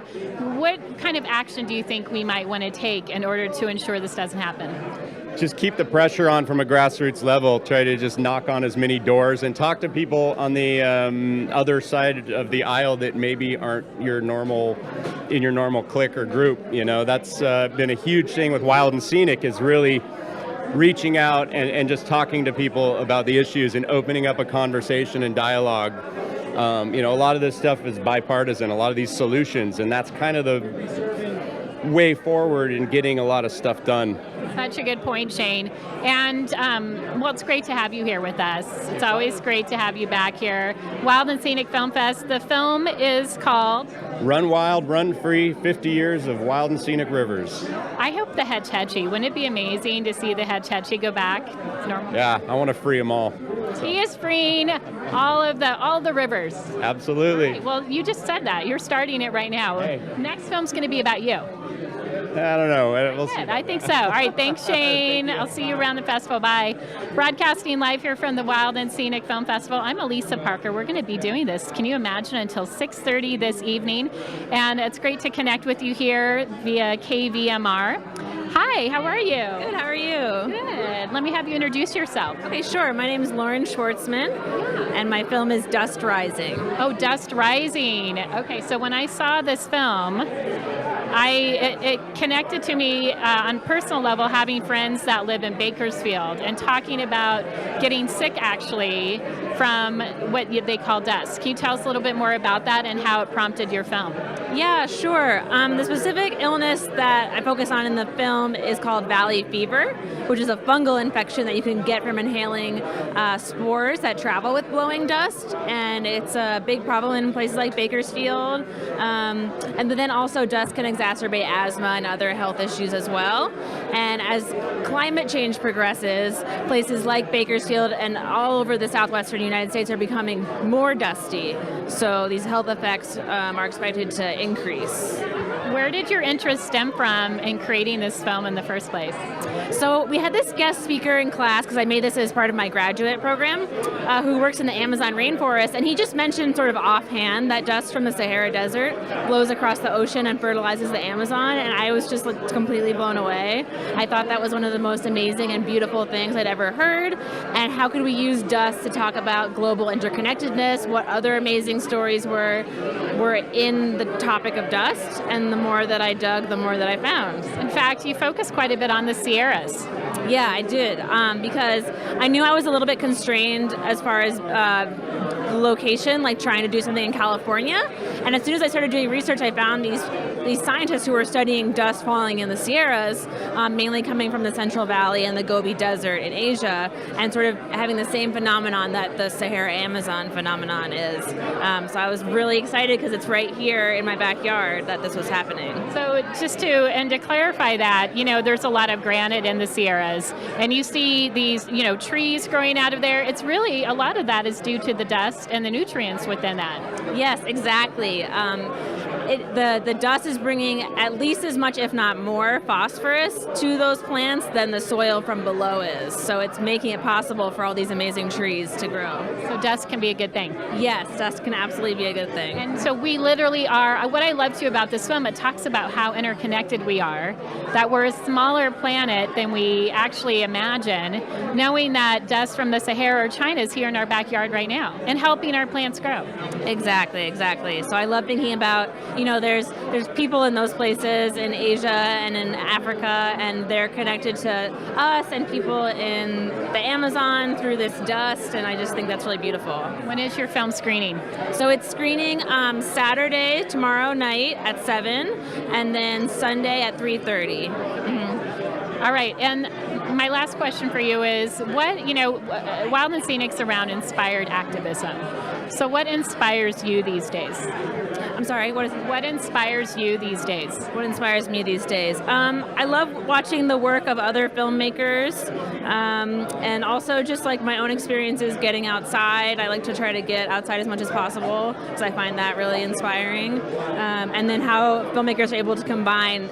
What kind of action do you think we might want to take in order to ensure this doesn't happen? Just keep the pressure on from a grassroots level. Try to just knock on as many doors and talk to people on the other side of the aisle that maybe aren't in your normal clique or group. That's been a huge thing with Wild and Scenic, is really reaching out and just talking to people about the issues and opening up a conversation and dialogue. A lot of this stuff is bipartisan, a lot of these solutions, and that's kind of the way forward in getting a lot of stuff done. Such a good point, Shane. And, it's great to have you here with us. It's always great to have you back here. Wild and Scenic Film Fest. The film is called Run Wild, Run Free, 50 Years of Wild and Scenic Rivers. I hope the Hetch Hetchy. Wouldn't it be amazing to see the Hetch Hetchy go back? It's normal. Yeah, I want to free them all. He is freeing all the rivers. Absolutely. Right, well, you just said that. You're starting it right now. Hey. Next film's going to be about you. I don't know. We'll see. I think so. All right, thanks, Shane. I'll see you around the festival. Bye. Broadcasting live here from the Wild and Scenic Film Festival. I'm Elisa Parker. We're going to be doing this, can you imagine, until 6:30 this evening. And it's great to connect with you here via KVMR. Hi, how are you? Good, how are you? Good. Let me have you introduce yourself. Okay, sure. My name is Lauren Schwartzman, and my film is Dust Rising. Oh, Dust Rising. Okay, so when I saw this film, it connected to me on a personal level, having friends that live in Bakersfield and talking about getting sick, actually, from what they call dust. Can you tell us a little bit more about that and how it prompted your film? Yeah, sure. The specific illness that I focus on in the film is called valley fever, which is a fungal infection that you can get from inhaling spores that travel with blowing dust, and it's a big problem in places like Bakersfield. And then also dust can exacerbate asthma and other health issues as well. And as climate change progresses, places like Bakersfield and all over the southwestern United States are becoming more dusty. So these health effects are expected to increase. Where did your interest stem from in creating this film in the first place? So we had this guest speaker in class, because I made this as part of my graduate program, who works in the Amazon rainforest, and he just mentioned sort of offhand that dust from the Sahara Desert blows across the ocean and fertilizes the Amazon, and I was just completely blown away. I thought that was one of the most amazing and beautiful things I'd ever heard, and how could we use dust to talk about global interconnectedness, what other amazing stories were in the topic of dust, and the more that I dug, the more that I found. In fact, you focused quite a bit on the Sierras. Yeah, I did, because I knew I was a little bit constrained as far as location, like trying to do something in California. And as soon as I started doing research, I found these scientists who were studying dust falling in the Sierras, mainly coming from the Central Valley and the Gobi Desert in Asia, and sort of having the same phenomenon that the Sahara Amazon phenomenon is. So I was really excited because it's right here in my backyard that this was happening. So just to clarify that, there's a lot of granite in the Sierras, and you see these, trees growing out of there. It's really, a lot of that is due to the dust and the nutrients within that. Yes, exactly. The dust is bringing at least as much, if not more, phosphorus to those plants than the soil from below is. So it's making it possible for all these amazing trees to grow. So dust can be a good thing. Yes, dust can absolutely be a good thing. And so we literally are, what I love too about this film, it talks about how interconnected we are, that we're a smaller planet than we actually imagine, knowing that dust from the Sahara or China is here in our backyard right now and helping our plants grow. Exactly. So I love thinking about, there's people in those places in Asia and in Africa, and they're connected to us and people in the Amazon through this dust, and I just think that's really beautiful. When is your film screening? So it's screening Saturday, tomorrow night at 7, and then Sunday at 3:30. Mm-hmm. All right, and my last question for you is, Wild and Scenic's around inspired activism. So what inspires you these days? I'm sorry, What inspires you these days? What inspires me these days? I love watching the work of other filmmakers, and also just like my own experiences getting outside. I like to try to get outside as much as possible because I find that really inspiring. And then how filmmakers are able to combine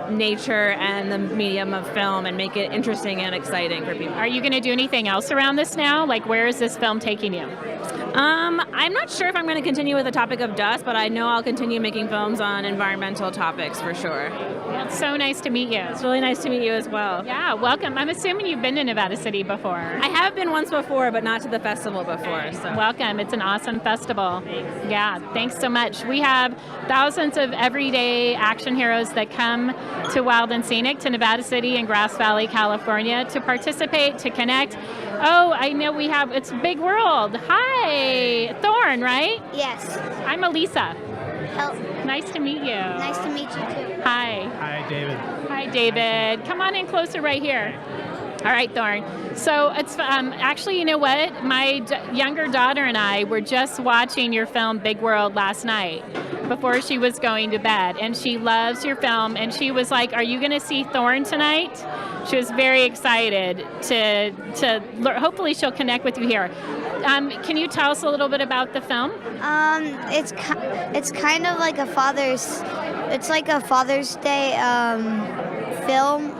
nature and the medium of film and make it interesting and exciting for people. Are you going to do anything else around this now? Like, where is this film taking you? I'm not sure if I'm going to continue with the topic of dust, but I know I'll continue making films on environmental topics for sure. Well, it's so nice to meet you. It's really nice to meet you as well. Yeah, welcome. I'm assuming you've been to Nevada City before. I have been once before, but not to the festival before. So. Welcome. It's an awesome festival. Yeah, thanks so much. We have thousands of everyday action heroes that come to Wild and Scenic, to Nevada City and Grass Valley, California, to participate, to connect. Oh, I know we have, it's a big world. Hi, Thorn, right? Yes. I'm Elisa. Hello. Nice to meet you. Nice to meet you too. Hi. Hi, David. Hi, David. Come on in closer right here. All right, Thorn. So it's actually, you know what? My younger daughter and I were just watching your film Big World last night before she was going to bed, and she loves your film, and she was like, "Are you going to see Thorn tonight?" She was very excited to hopefully she'll connect with you here. Can you tell us a little bit about the film? It's kind of like a Father's Day film,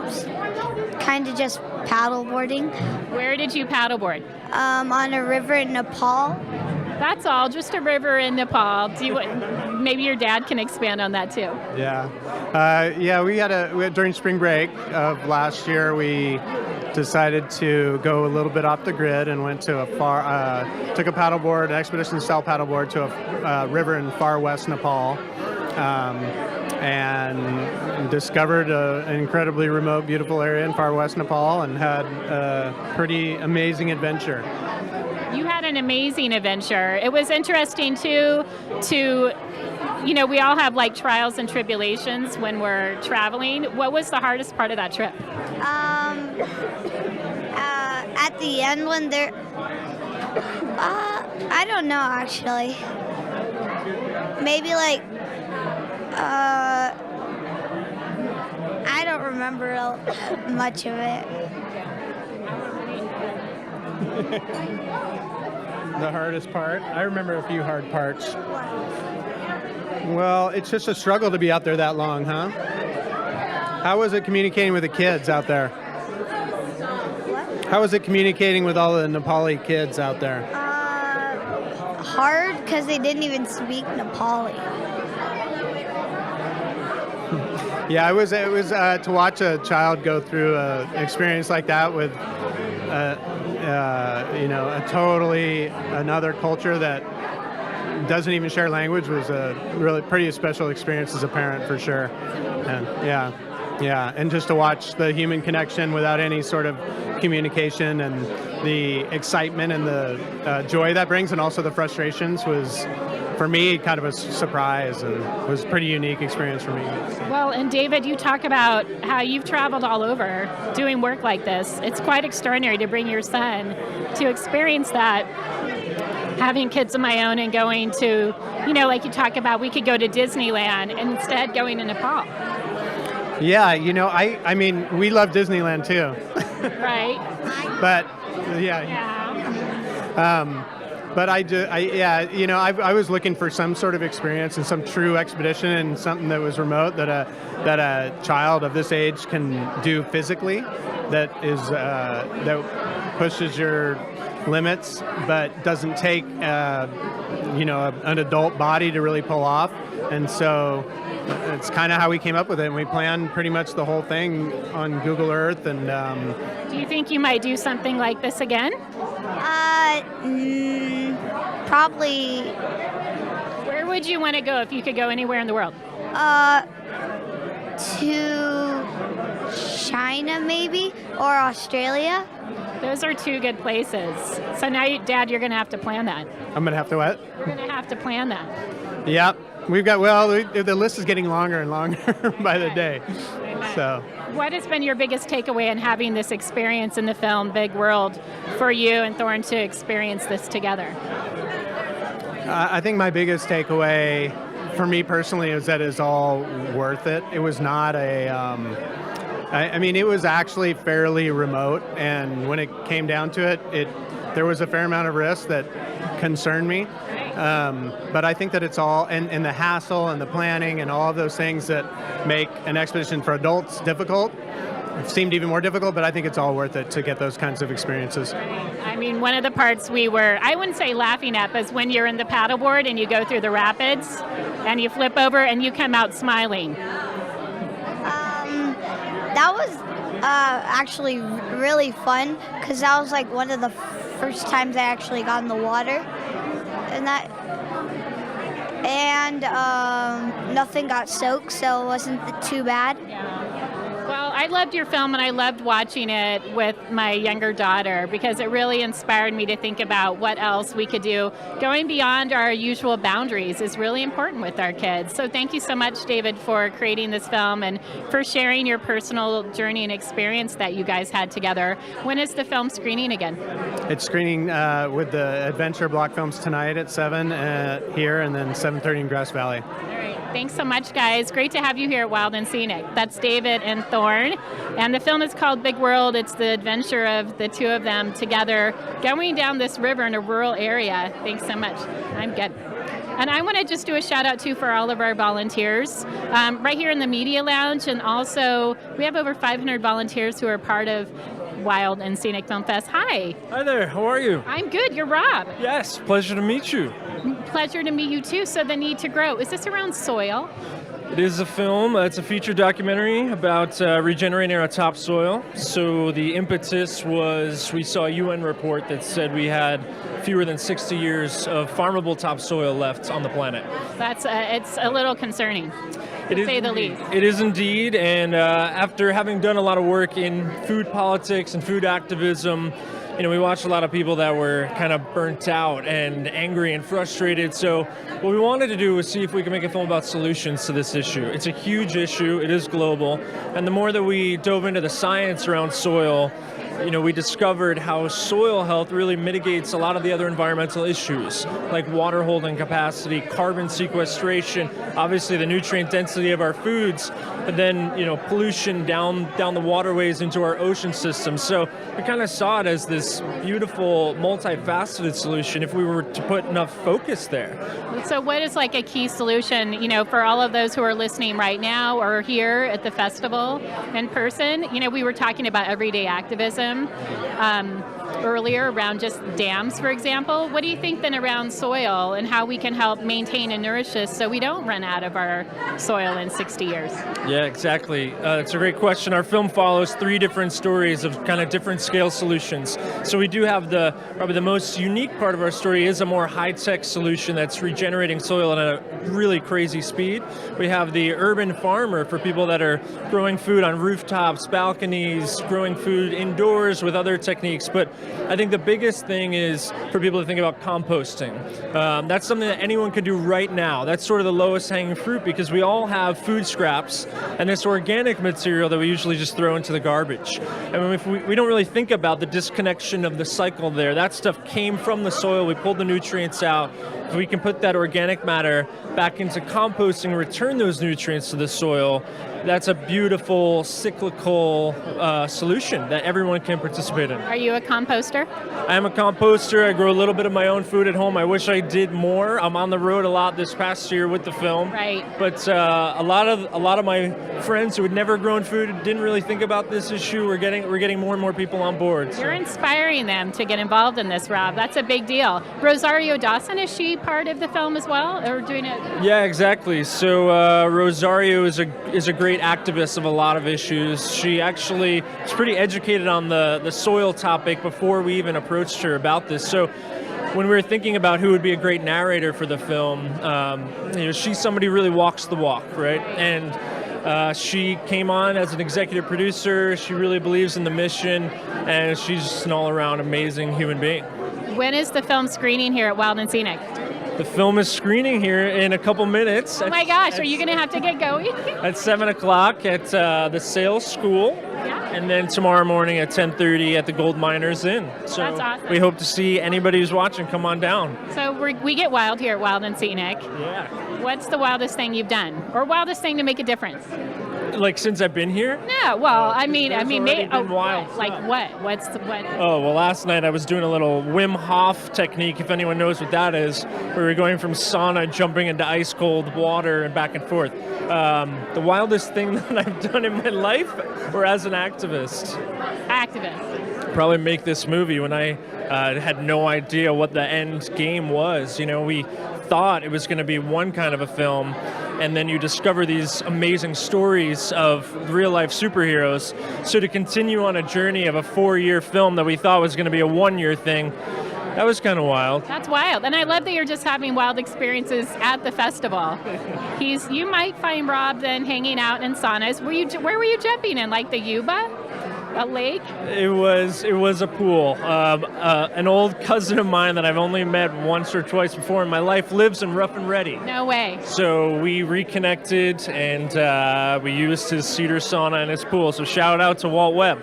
kind of just paddleboarding. Where did you paddleboard? On a river in Nepal. That's all, just a river in Nepal. Maybe your dad can expand on that too. Yeah. We had during spring break of last year, we decided to go a little bit off the grid and went to took a paddleboard, an expedition-style paddleboard to a river in far west Nepal, and discovered an incredibly remote, beautiful area in far west Nepal and had a pretty amazing adventure. You had an amazing adventure. It was interesting too we all have like trials and tribulations when we're traveling. What was the hardest part of that trip? At the end when they're, I don't know actually. Maybe like, I don't remember much of it. The hardest part? I remember a few hard parts. Well, it's just a struggle to be out there that long, huh? How was it communicating with the kids out there? What? How was it communicating with all the Nepali kids out there? Hard because they didn't even speak Nepali. Yeah, it was to watch a child go through an experience like that with a totally another culture that doesn't even share language was a really pretty special experience as a parent for sure. And and just to watch the human connection without any sort of communication and the excitement and the joy that brings, and also the frustrations, was for me kind of a surprise and was a pretty unique experience for me. Well, and David, you talk about how you've traveled all over doing work like this. It's quite extraordinary to bring your son to experience that, having kids of my own and going to, like you talk about, we could go to Disneyland and instead going to Nepal. Yeah, I mean, we love Disneyland too. Right. But but I was looking for some sort of experience and some true expedition and something that was remote that a child of this age can do physically, that that pushes your limits, but doesn't take an adult body to really pull off. And so it's kind of how we came up with it. And we planned pretty much the whole thing on Google Earth. And do you think you might do something like this again? Probably. Where would you want to go if you could go anywhere in the world? To China maybe, or Australia. Those are two good places. So now, Dad, you're going to have to plan that. I'm going to have to what? You're going to have to plan that. Yeah. We've got, the list is getting longer and longer by the day. So, what has been your biggest takeaway in having this experience in the film Big World for you and Thorn to experience this together? I think my biggest takeaway for me personally is that it's all worth it. It was not I mean, it was actually fairly remote, and when it came down to it, there was a fair amount of risk that concerned me. But I think that it's all, and the hassle and the planning and all of those things that make an expedition for adults difficult, it seemed even more difficult, but I think it's all worth it to get those kinds of experiences. I mean, one of the parts we were, I wouldn't say laughing at, but is when you're in the paddleboard and you go through the rapids and you flip over and you come out smiling. That was actually really fun because that was like one of the first times I actually got in the water, and nothing got soaked, so it wasn't too bad. Well, I loved your film and I loved watching it with my younger daughter because it really inspired me to think about what else we could do. Going beyond our usual boundaries is really important with our kids. So thank you so much, David, for creating this film and for sharing your personal journey and experience that you guys had together. When is the film screening again? It's screening with the Adventure Block Films tonight at 7 here, and then 7:30 in Grass Valley. All right. Thanks so much, guys. Great to have you here at Wild and Scenic. That's David and Thorne. And the film is called Big World. It's the adventure of the two of them together going down this river in a rural area. Thanks so much. I'm good. And I want to just do a shout out too for all of our volunteers right here in the Media Lounge. And also we have over 500 volunteers who are part of Wild and Scenic Film Fest. Hi. Hi there. How are you? I'm good. You're Rob. Yes. Pleasure to meet you. Pleasure to meet you too. So the need to grow. Is this around soil? It is a film. It's a feature documentary about regenerating our topsoil. So the impetus was we saw a UN report that said we had fewer than 60 years of farmable topsoil left on the planet. That's it's a little concerning, to say the least. It is indeed. And after having done a lot of work in food politics and food activism, you know, we watched a lot of people that were kind of burnt out and angry and frustrated. So what we wanted to do was see if we could make a film about solutions to this issue. It's a huge issue. It is global. And the more that we dove into the science around soil, you know, we discovered how soil health really mitigates a lot of the other environmental issues, like water holding capacity, carbon sequestration, obviously the nutrient density of our foods, and then, you know, pollution down the waterways into our ocean system. So we kind of saw it as this beautiful, multifaceted solution if we were to put enough focus there. So what is like a key solution, you know, for all of those who are listening right now or here at the festival in person? You know, we were talking about everyday activism earlier around just dams, for example. What do you think then around soil and how we can help maintain and nourish this so we don't run out of our soil in 60 years? Yeah, exactly. It's a great question. Our film follows 3 different stories of kind of different scale solutions. So we do have probably the most unique part of our story is a more high-tech solution that's regenerating soil at a really crazy speed. We have the urban farmer for people that are growing food on rooftops, balconies, growing food indoors with other techniques. But I think the biggest thing is for people to think about composting. That's something that anyone can do right now. That's sort of the lowest hanging fruit because we all have food scraps and this organic material that we usually just throw into the garbage. And if we don't really think about the disconnection of the cycle there. That stuff came from the soil. We pulled the nutrients out. If we can put that organic matter back into composting and return those nutrients to the soil, that's a beautiful cyclical solution that everyone can participate in. Are you a composter? I am a composter. I grow a little bit of my own food at home. I wish I did more. I'm on the road a lot this past year with the film. Right. But a lot of my friends who had never grown food didn't really think about this issue. We're getting more and more people on board. You're inspiring them to get involved in this, Rob. That's a big deal. Rosario Dawson, is she part of the film as well, or doing it? Yeah, exactly. So Rosario is a great activist of a lot of issues. She actually is pretty educated on the soil topic before we even approached her about this. So when we were thinking about who would be a great narrator for the film, she's somebody who really walks the walk, right? And she came on as an executive producer. She really believes in the mission, and she's just an all-around amazing human being. When is the film screening here at Wild and Scenic? the film is screening here in a couple minutes. Oh my gosh, are you going to have to get going? At 7 o'clock at the Sales School. And then tomorrow morning at 10:30 at the Gold Miners Inn. So That's awesome. we hope to see anybody who's watching come on down. So we get wild here at Wild and Scenic. Yeah. What's the wildest thing you've done? Or wildest thing to make a difference? Like since I've been here? No, well, I mean, already been wild what? Like what? What's the what? Oh, well, last night I was doing a little Wim Hof technique, if anyone knows what that is, where we're going from sauna, jumping into ice cold water and back and forth. The wildest thing that I've done in my life, or as an activist? Activist. Probably make this movie when I had no idea what the end game was. You know, we thought it was going to be one kind of a film, and then you discover these amazing stories of real-life superheroes. So to continue on a journey of a 4-year film that we thought was going to be a 1-year thing, that was kind of wild. That's wild. And I love that you're just having wild experiences at the festival. You might find Rob then hanging out in saunas. Where were you jumping in? Like the Yuba? A lake? It was a pool. An old cousin of mine that I've only met once or twice before in my life lives in Rough and Ready. No way. So we reconnected, and we used his cedar sauna and his pool. So shout out to Walt Webb.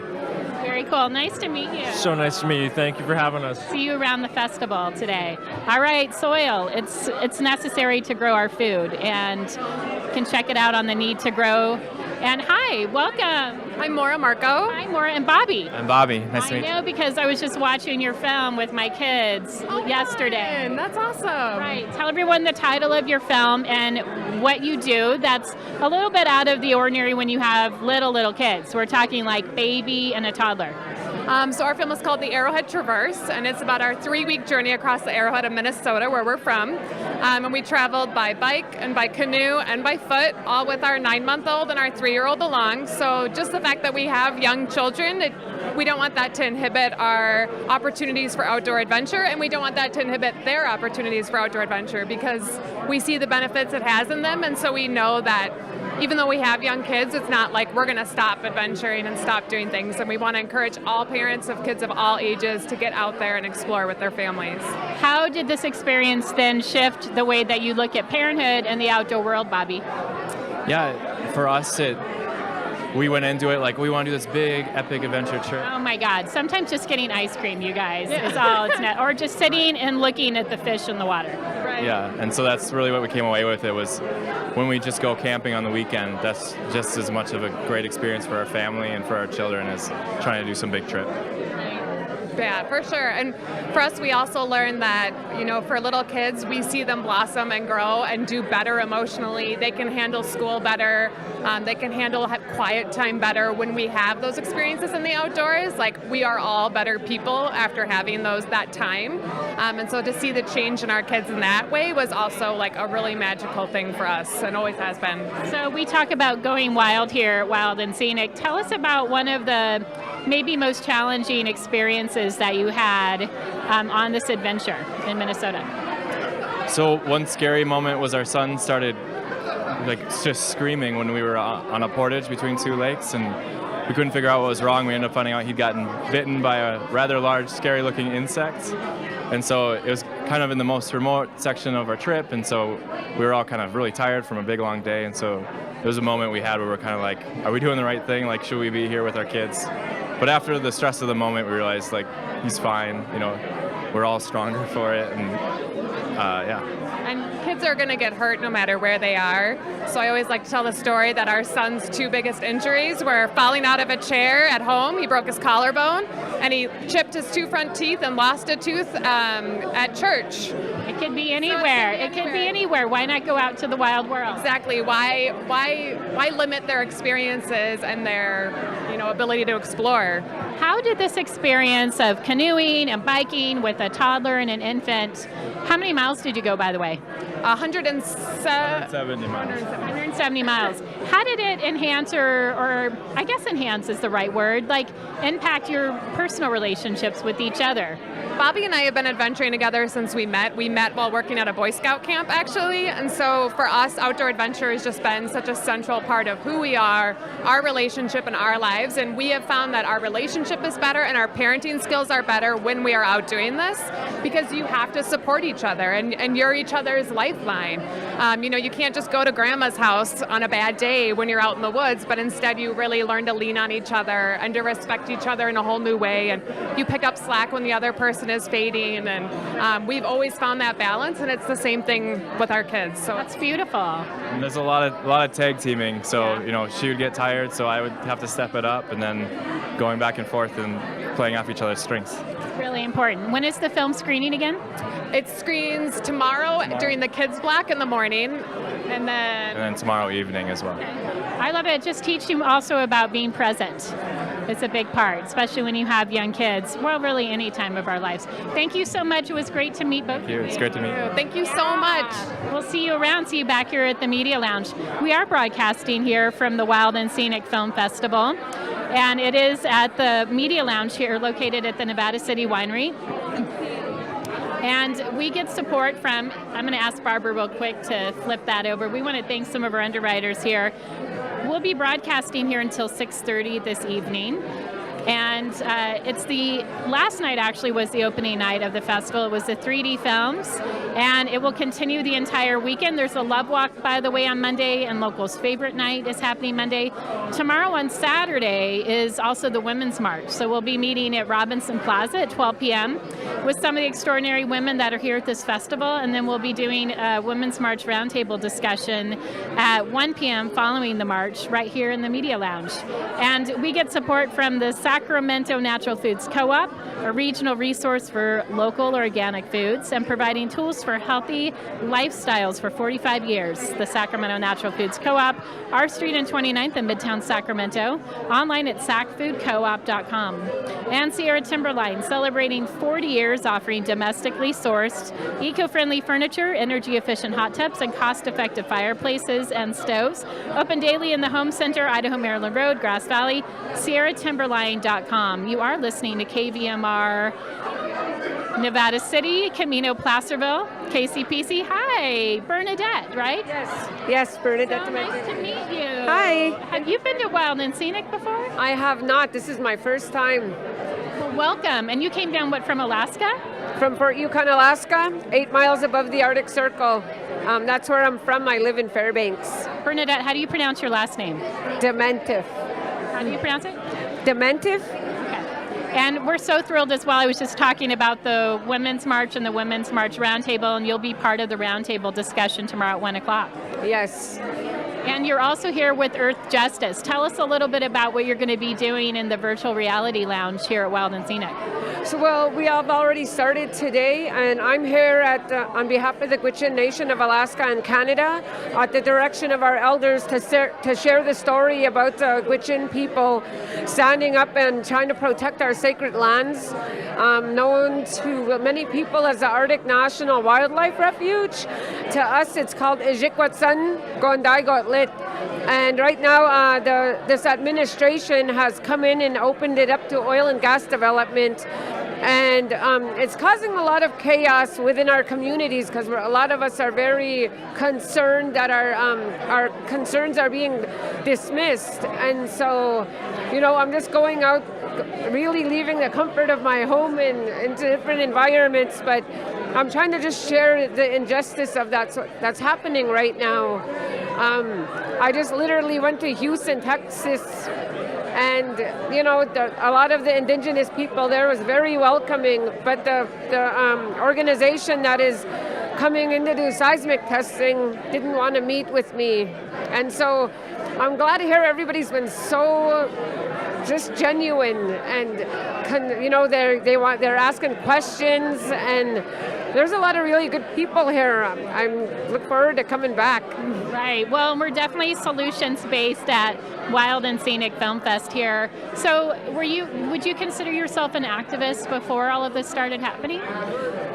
Very cool. Nice to meet you. So nice to meet you. Thank you for having us. See you around the festival today. All right, soil. It's necessary to grow our food, and you can check it out on the Need to Grow. And hi, welcome. I'm Maura Marco. Hi, Maura and Bobby. I'm Bobby. Nice to meet you. I know because I was just watching your film with my kids yesterday. Fun. That's awesome. Right. Tell everyone the title of your film and what you do. That's a little bit out of the ordinary when you have little kids. We're talking like baby and a toddler. So our film is called The Arrowhead Traverse, and it's about our 3-week journey across the Arrowhead of Minnesota, where we're from. And we traveled by bike and by canoe and by foot, all with our 9-month-old and our 3-year-old along. So just the fact that we have young children, we don't want that to inhibit our opportunities for outdoor adventure, and we don't want that to inhibit their opportunities for outdoor adventure, because we see the benefits it has in them, and so we know that even though we have young kids, it's not like we're going to stop adventuring and stop doing things. And we want to encourage all parents of kids of all ages to get out there and explore with their families. How did this experience then shift the way that you look at parenthood and the outdoor world, Bobby? Yeah, for us, we went into it like we want to do this big, epic adventure trip. Oh my God! Sometimes just getting ice cream, you guys, is all it's not, or just sitting and looking at the fish in the water. Right. Yeah, and so that's really what we came away with. It was when we just go camping on the weekend, that's just as much of a great experience for our family and for our children as trying to do some big trip. Yeah, for sure. And for us, we also learned that, for little kids, we see them blossom and grow and do better emotionally. They can handle school better. They can handle quiet time better when we have those experiences in the outdoors. Like, we are all better people after having that time. And so to see the change in our kids in that way was also like a really magical thing for us, and always has been. So we talk about going wild here at Wild and Scenic. Tell us about one of the maybe most challenging experiences that you had on this adventure in Minnesota. So one scary moment was our son started just screaming when we were on a portage between 2 lakes, and we couldn't figure out what was wrong. We ended up finding out he'd gotten bitten by a rather large, scary-looking insect. And so it was kind of in the most remote section of our trip, and so we were all kind of really tired from a big, long day, and so there was a moment we had where we were kind of like, are we doing the right thing? Like, should we be here with our kids? But after the stress of the moment, we realized, he's fine, we're all stronger for it, and yeah. And kids are going to get hurt no matter where they are. So I always like to tell the story that our son's 2 biggest injuries were falling out of a chair at home. He broke his collarbone, and he chipped his 2 front teeth and lost a tooth at church. It could be anywhere. It could be anywhere. Why not go out to the wild world? Exactly. Why limit their experiences and their ability to explore? How did this experience of canoeing and biking with a toddler and an infant, how many miles did you go, by the way? 170 miles. 170 miles. How did it enhance, or I guess enhance is the right word, impact your personal relationships with each other? Bobby and I have been adventuring together since we met. We met while working at a Boy Scout camp, actually, and so for us, outdoor adventure has just been such a central part of who we are, our relationship, and our lives, and we have found that our relationship is better and our parenting skills are better when we are out doing this, because you have to support each other, and you're each other's lifeline. You can't just go to grandma's house on a bad day when you're out in the woods, but instead you really learn to lean on each other and to respect each other in a whole new way, and you pick up slack when the other person is fading, and we've always found that balance, and it's the same thing with our kids. So that's beautiful. And there's a lot of tag teaming, so she would get tired, so I would have to step it up, and then going back and forth and playing off each other's strengths. Really important. When is the film screening again? It screens tomorrow during the kids block in the morning, and then tomorrow evening as well. I love it. Just teach you also about being present. It's a big part, especially when you have young kids. Well, really any time of our lives. Thank you so much. It was great to meet both of you. It's great to meet you. Thank you so much. We'll see you around. See you back here at the Media Lounge. We are broadcasting here from the Wild and Scenic Film Festival, and it is at the Media Lounge here, located at the Nevada City Winery. And we get support from, I'm going to ask Barbara real quick to flip that over. We want to thank some of our underwriters here. We'll be broadcasting here until 6:30 this evening. And it's the last night actually was the opening night of the festival. It was the 3D films, and it will continue the entire weekend. There's a Love Walk, by the way, on Monday, and Locals' Favorite Night is happening Monday. Tomorrow on Saturday is also the Women's March. So we'll be meeting at Robinson Plaza at 12 p.m. with some of the extraordinary women that are here at this festival, and then we'll be doing a Women's March roundtable discussion at 1 p.m. following the march right here in the Media Lounge. And we get support from the Sacramento Natural Foods Co-op, a regional resource for local organic foods, and providing tools for healthy lifestyles for 45 years. The Sacramento Natural Foods Co-op, R Street and 29th in Midtown Sacramento, online at sacfoodcoop.com. And Sierra Timberline, celebrating 40 years offering domestically sourced, eco-friendly furniture, energy-efficient hot tubs, and cost-effective fireplaces and stoves. Open daily in the Home Center, Idaho Maryland Road, Grass Valley, sierratimberline.com. You are listening to KVMR Nevada City, Camino Placerville, KCPC. Hi, Bernadette, right? Yes, Bernadette. So nice to meet you. Hi. Have you been to Wild and Scenic before? I have not. This is my first time. Well, welcome. And you came down, what, from Alaska? From Fort Yukon, Alaska, 8 miles above the Arctic Circle. That's where I'm from. I live in Fairbanks. Bernadette, how do you pronounce your last name? Dementive. How do you pronounce it? Dementive. Okay. And we're so thrilled as well. I was just talking about the Women's March and the Women's March Roundtable, and you'll be part of the roundtable discussion tomorrow at 1 o'clock. Yes. And you're also here with Earth Justice. Tell us a little bit about what you're going to be doing in the virtual reality lounge here at Wild and Scenic. So, well, we have already started today, and I'm here on behalf of the Gwich'in Nation of Alaska and Canada at the direction of our elders to share the story about the Gwich'in people standing up and trying to protect our sacred lands, known to many people as the Arctic National Wildlife Refuge. To us, it's called Ijikwats'un Gondaigot Lit. And right now, this administration has come in and opened it up to oil and gas development. And it's causing a lot of chaos within our communities because a lot of us are very concerned that our concerns are being dismissed. And so, I'm just going out, really leaving the comfort of my home and into different environments, but I'm trying to just share the injustice of that's happening right now. I just literally went to Houston, Texas, and a lot of the indigenous people there was very welcoming, but the organization that is coming in to do seismic testing didn't want to meet with me. And so I'm glad to hear everybody's been so just genuine, and they're asking questions, and there's a lot of really good people here. I look forward to coming back. Right. Well, we're definitely solutions-based at Wild and Scenic Film Fest here. So would you consider yourself an activist before all of this started happening?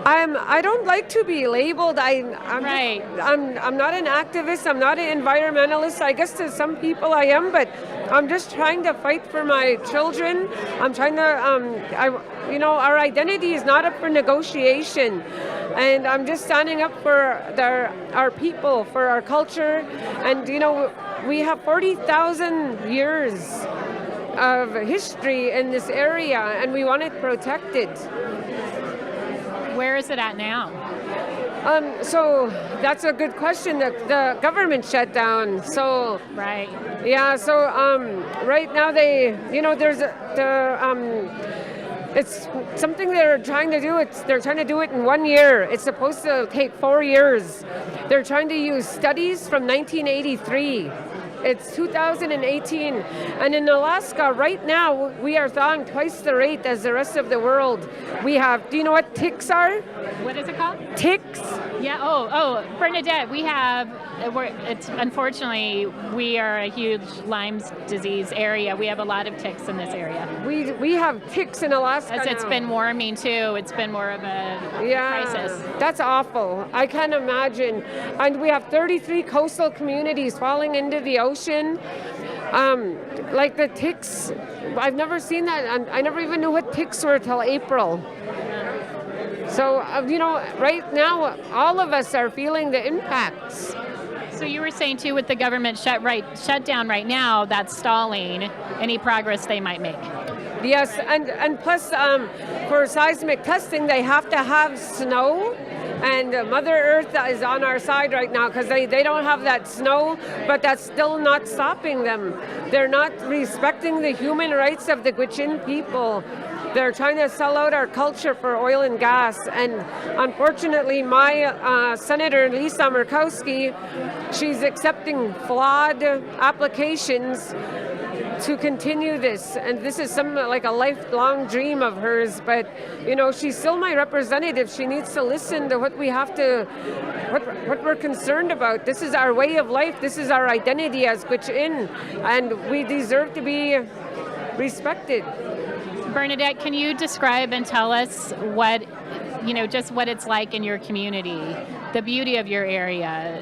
I don't like to be labeled. I'm not an activist. I'm not an environmentalist. I guess to some people I am, but I'm just trying to fight for my children. I'm trying to, our identity is not up for negotiation. And I'm just standing up for our people, for our culture. And, we have 40,000 years of history in this area, and we want it protected. Where is it at now? So that's a good question. The government shut down. So right. Yeah. So right now it's something they're trying to do. They're trying to do it in 1 year. It's supposed to take 4 years. They're trying to use studies from 1983. It's 2018. And in Alaska, right now, we are thawing twice the rate as the rest of the world. We have, do you know what ticks are? What is it called? Ticks. Yeah, Bernadette, unfortunately, we are a huge Lyme disease area. We have a lot of ticks in this area. We have ticks in Alaska As it's now. been warming too, it's been more of a crisis. That's awful. I can't imagine. And we have 33 coastal communities falling into the ocean. Like the ticks, I've never seen that. And I never even knew what ticks were till April. So, right now, all of us are feeling the impacts. So you were saying too, with the government shutdown right now, that's stalling any progress they might make. Yes, and plus for seismic testing, they have to have snow. And Mother Earth is on our side right now because they don't have that snow, but that's still not stopping them. They're not respecting the human rights of the Gwich'in people. They're trying to sell out our culture for oil and gas. And unfortunately, my Senator Elisa Murkowski, she's accepting flawed applications to continue this, and this is like a lifelong dream of hers, but she's still my representative. She needs to listen to what we have to, what we're concerned about. This is our way of life. This is our identity as Gwich'in, and we deserve to be respected. Bernadette, can you describe and tell us what it's like in your community, the beauty of your area,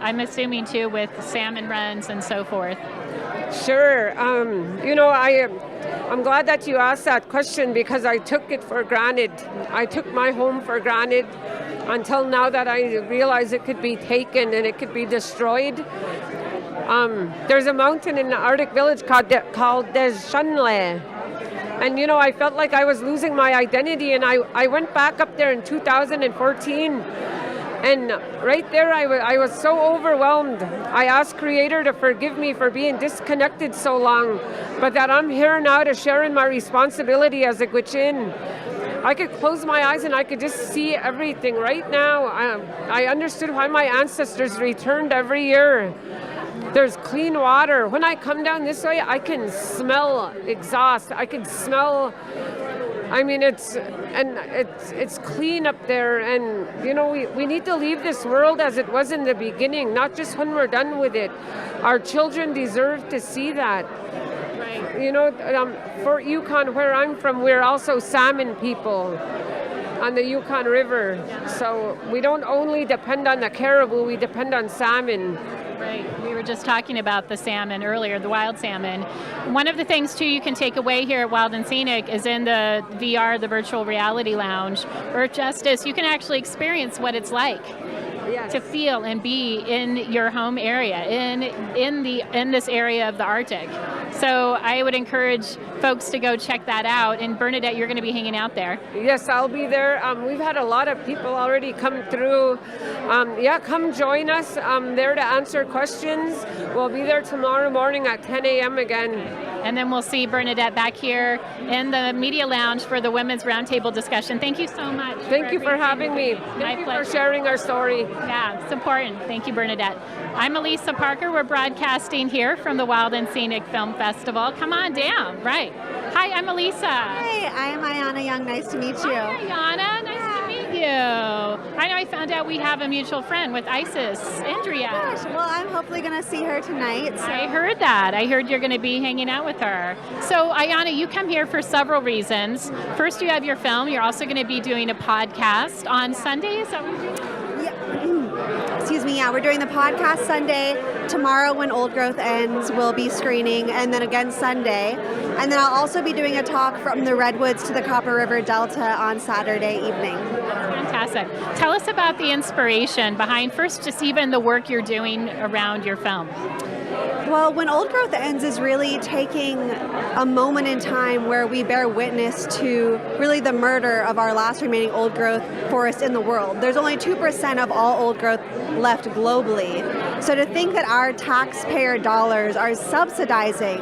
I'm assuming too with salmon runs and so forth? Sure. I'm glad that you asked that question because I took it for granted. I took my home for granted until now that I realize it could be taken and it could be destroyed. There's a mountain in the Arctic village called Deshanle. And I felt like I was losing my identity, and I went back up there in 2014. And right there, I was so overwhelmed. I asked Creator to forgive me for being disconnected so long, but that I'm here now to share in my responsibility as a Gwich'in. I could close my eyes and I could just see everything right now. I understood why my ancestors returned every year. There's clean water. When I come down this way, I can smell exhaust. I can smell. I mean, it's clean up there, and we need to leave this world as it was in the beginning, not just when we're done with it. Our children deserve to see that. Right. For Yukon, where I'm from, we're also salmon people on the Yukon River. So we don't only depend on the caribou, we depend on salmon. Right. We were just talking about the salmon earlier, the wild salmon. One of the things, too, you can take away here at Wild and Scenic is in the VR, the virtual reality lounge, Earth Justice, you can actually experience what it's like. Yes. To feel and be in your home area, in this area of the Arctic. So I would encourage folks to go check that out. And Bernadette, you're going to be hanging out there. Yes, I'll be there. We've had a lot of people already come through. Come join us. I'm there to answer questions. We'll be there tomorrow morning at 10 a.m. again. And then we'll see Bernadette back here in the media lounge for the Women's Roundtable discussion. Thank you so much. Thank you for having me. Thank you for sharing our story. Yeah, it's important. Thank you, Bernadette. I'm Elisa Parker. We're broadcasting here from the Wild and Scenic Film Festival. Come on down. Right. Hi, I'm Elisa. Hi, I am Ayana Young. Nice to meet you. Hi, Ayana. Nice to meet you. I know I found out we have a mutual friend with Isis, Andrea. Gosh, well, I'm hopefully going to see her tonight. So. I heard that. I heard you're going to be hanging out with her. So, Ayanna, you come here for several reasons. First, you have your film. You're also going to be doing a podcast on Sunday. Is that what you're doing? Excuse me, yeah, we're doing the podcast Sunday. Tomorrow, when Old Growth ends, we'll be screening, and then again Sunday. And then I'll also be doing a talk from the Redwoods to the Copper River Delta on Saturday evening. Fantastic. Tell us about the inspiration behind first just even the work you're doing around your film. Well, When Old Growth Ends is really taking a moment in time where we bear witness to really the murder of our last remaining old growth forest in the world. There's only 2% of all old growth left globally. So to think that our taxpayer dollars are subsidizing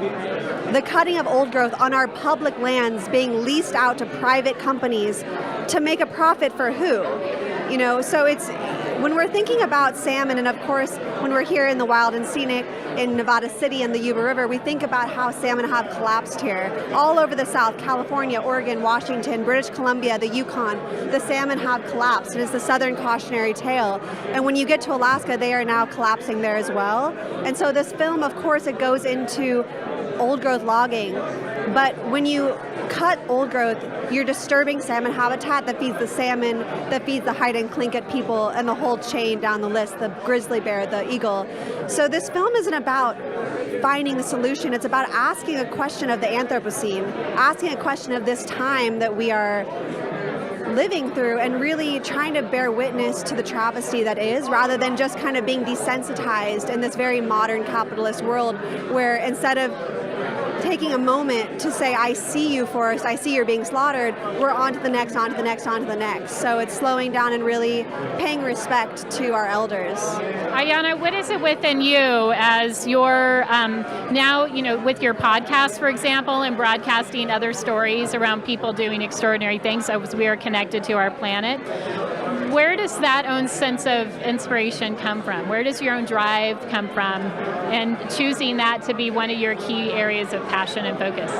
the cutting of old growth on our public lands being leased out to private companies to make a profit for who? You know, so it's when we're thinking about salmon, and of course when we're here in the Wild and Scenic in Nevada City and the Yuba River, we think about how salmon have collapsed here. All over the South, California, Oregon, Washington, British Columbia, the Yukon, the salmon have collapsed. It is the southern cautionary tale. And when you get to Alaska, they are now collapsing there as well. And so this film, of course, it goes into old growth logging. But when you cut old growth, you're disturbing salmon habitat that feeds the salmon, that feeds the hide and clinket people, and the whole chain down the list, the grizzly bear, the eagle. So this film isn't about finding the solution. It's about asking a question of the Anthropocene, asking a question of this time that we are living through, and really trying to bear witness to the travesty that is, rather than just kind of being desensitized in this very modern capitalist world where instead of taking a moment to say, I see you, forest, I see you're being slaughtered, we're on to the next, on to the next, on to the next. So it's slowing down and really paying respect to our elders. Ayanna, what is it within you as you're now, you know, with your podcast, for example, and broadcasting other stories around people doing extraordinary things as we are connected to our planet? Where does that own sense of inspiration come from? Where does your own drive come from? And choosing that to be one of your key areas of passion and focus?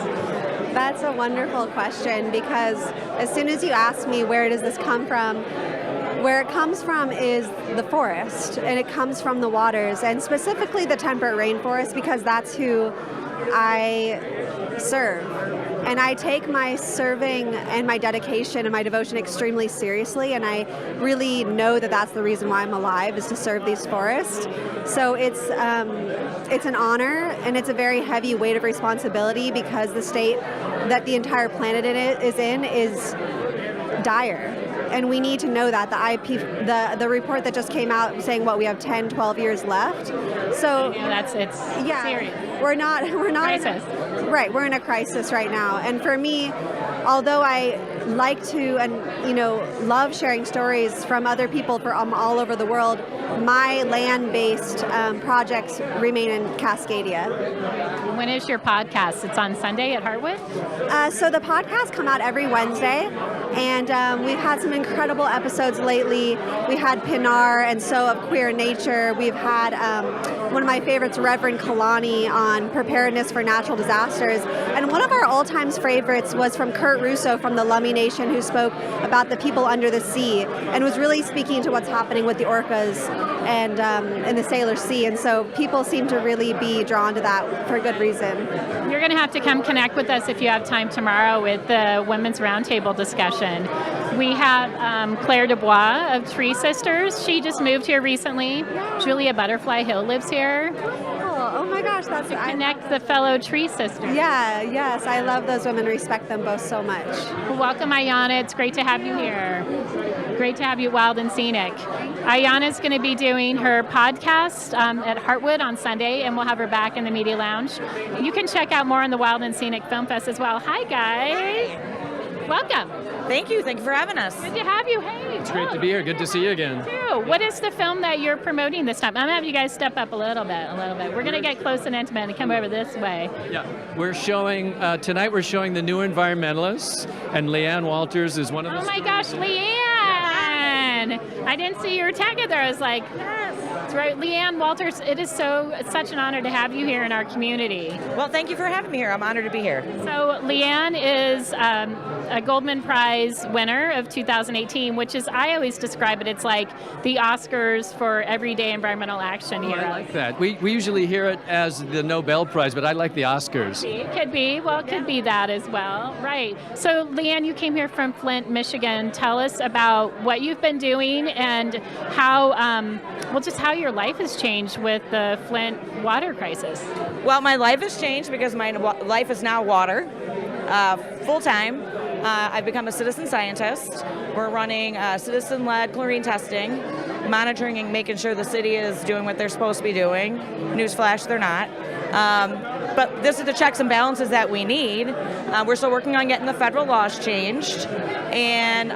That's a wonderful question, because as soon as you ask me where does this come from, where it comes from is the forest, and it comes from the waters, and specifically the temperate rainforest, because that's who I serve. And I take my serving and my dedication and my devotion extremely seriously, and I really know that that's the reason why I'm alive, is to serve these forests. So it's an honor, and it's a very heavy weight of responsibility, because the state that the entire planet is in is dire. And we need to know that. The report that just came out saying what we have 10, 12 years left. So it's serious. We're not crisis. Right, we're in a crisis right now. And for me, although I like to and love sharing stories from other people from all over the world, my land-based projects remain in Cascadia. When is your podcast? It's on Sunday at Heartwood? So the podcasts come out every Wednesday, and we've had some incredible episodes lately. We had Pinar and So of Queer Nature. We've had one of my favorites, Reverend Kalani, on preparedness for natural disasters. And one of our all-time favorites was from Kurt Russo from the Lummi Nation, who spoke about the people under the sea and was really speaking to what's happening with the orcas and in the Sailor Sea. And so people seem to really be drawn to that for good reason. You're going to have to come connect with us if you have time tomorrow with the Women's Roundtable discussion. We have Claire Dubois of Tree Sisters. She just moved here recently. Julia Butterfly Hill lives here. Oh my gosh, that's to connect the fellow Tree Sisters. Yeah, yes, I love those women. Respect them both so much. Well, welcome, Ayanna. It's great to have you here. Great to have you, Wild and Scenic. Ayanna's going to be doing her podcast at Heartwood on Sunday, and we'll have her back in the Media Lounge. You can check out more on the Wild and Scenic Film Fest as well. Hi, guys. Hi. Welcome. Thank you. Thank you for having us. Good to have you. Hey. It's great to be here. Good to see you again. What is the film that you're promoting this time? I'm going to have you guys step up a little bit. We're going to get close and intimate and come over this way. Yeah. We're showing, tonight we're showing The New Environmentalists, and Leanne Walters is one of the... Oh my gosh, Leanne! I didn't see your tag in there. I was like, yes. Right, Leanne Walters, it is such an honor to have you here in our community. Well, thank you for having me here. I'm honored to be here. So Leanne is a Goldman Prize winner of 2018, which is, I always describe it, it's like the Oscars for everyday environmental action here. I like that. We usually hear it as the Nobel Prize, but I like the Oscars. It could be. Well, it could be that as well. Right. So Leanne, you came here from Flint, Michigan. Tell us about what you've been doing and how, just how your life has changed with the Flint water crisis. Well, my life has changed because my life is now water, full-time. I've become a citizen scientist. We're running citizen-led chlorine testing, monitoring and making sure the city is doing what they're supposed to be doing. Newsflash, they're not. But this is the checks and balances that we need. We're still working on getting the federal laws changed and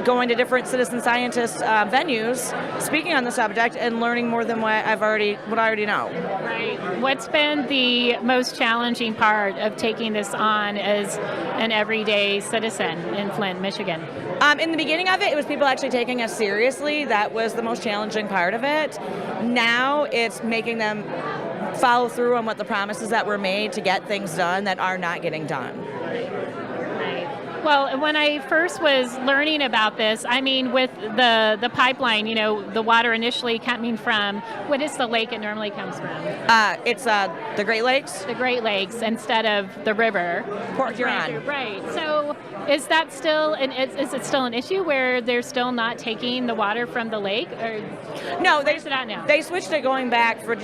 going to different citizen scientist venues, speaking on the subject and learning more than what I already know. Right. What's been the most challenging part of taking this on as an everyday citizen in Flint, Michigan? In the beginning of it was people actually taking us seriously. That was the most challenging part of it. Now it's making them follow through on what the promises that were made to get things done that are not getting done. Well, when I first was learning about this, I mean, with the pipeline, you know, the water initially coming from, what is the lake it normally comes from? It's the Great Lakes. The Great Lakes instead of the river. Port Huron. Right. So is that still, is it still an issue where they're still not taking the water from the lake? Or no, where's it at now? They switched it going back from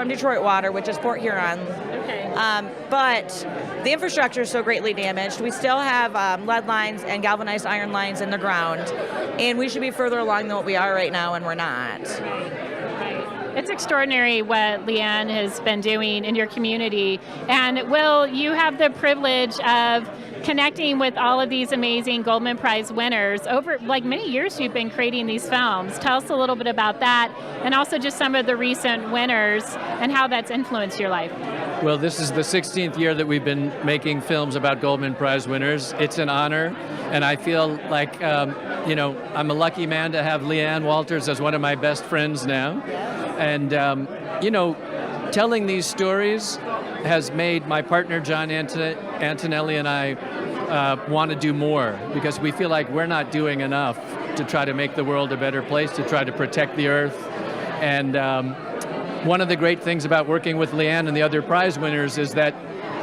Detroit Water, which is Port Huron. Okay. But the infrastructure is so greatly damaged. We still have lead lines and galvanized iron lines in the ground, and we should be further along than what we are right now, and we're not. It's extraordinary what Leanne has been doing in your community. And Will, you have the privilege of connecting with all of these amazing Goldman Prize winners. Over like many years you've been creating these films. Tell us a little bit about that and also just some of the recent winners and how that's influenced your life. Well, this is the 16th year that we've been making films about Goldman Prize winners. It's an honor, and I feel like, I'm a lucky man to have Leanne Walters as one of my best friends now. And, telling these stories has made my partner, John Antonelli, and I want to do more because we feel like we're not doing enough to try to make the world a better place, to try to protect the earth. And one of the great things about working with Leanne and the other prize winners is that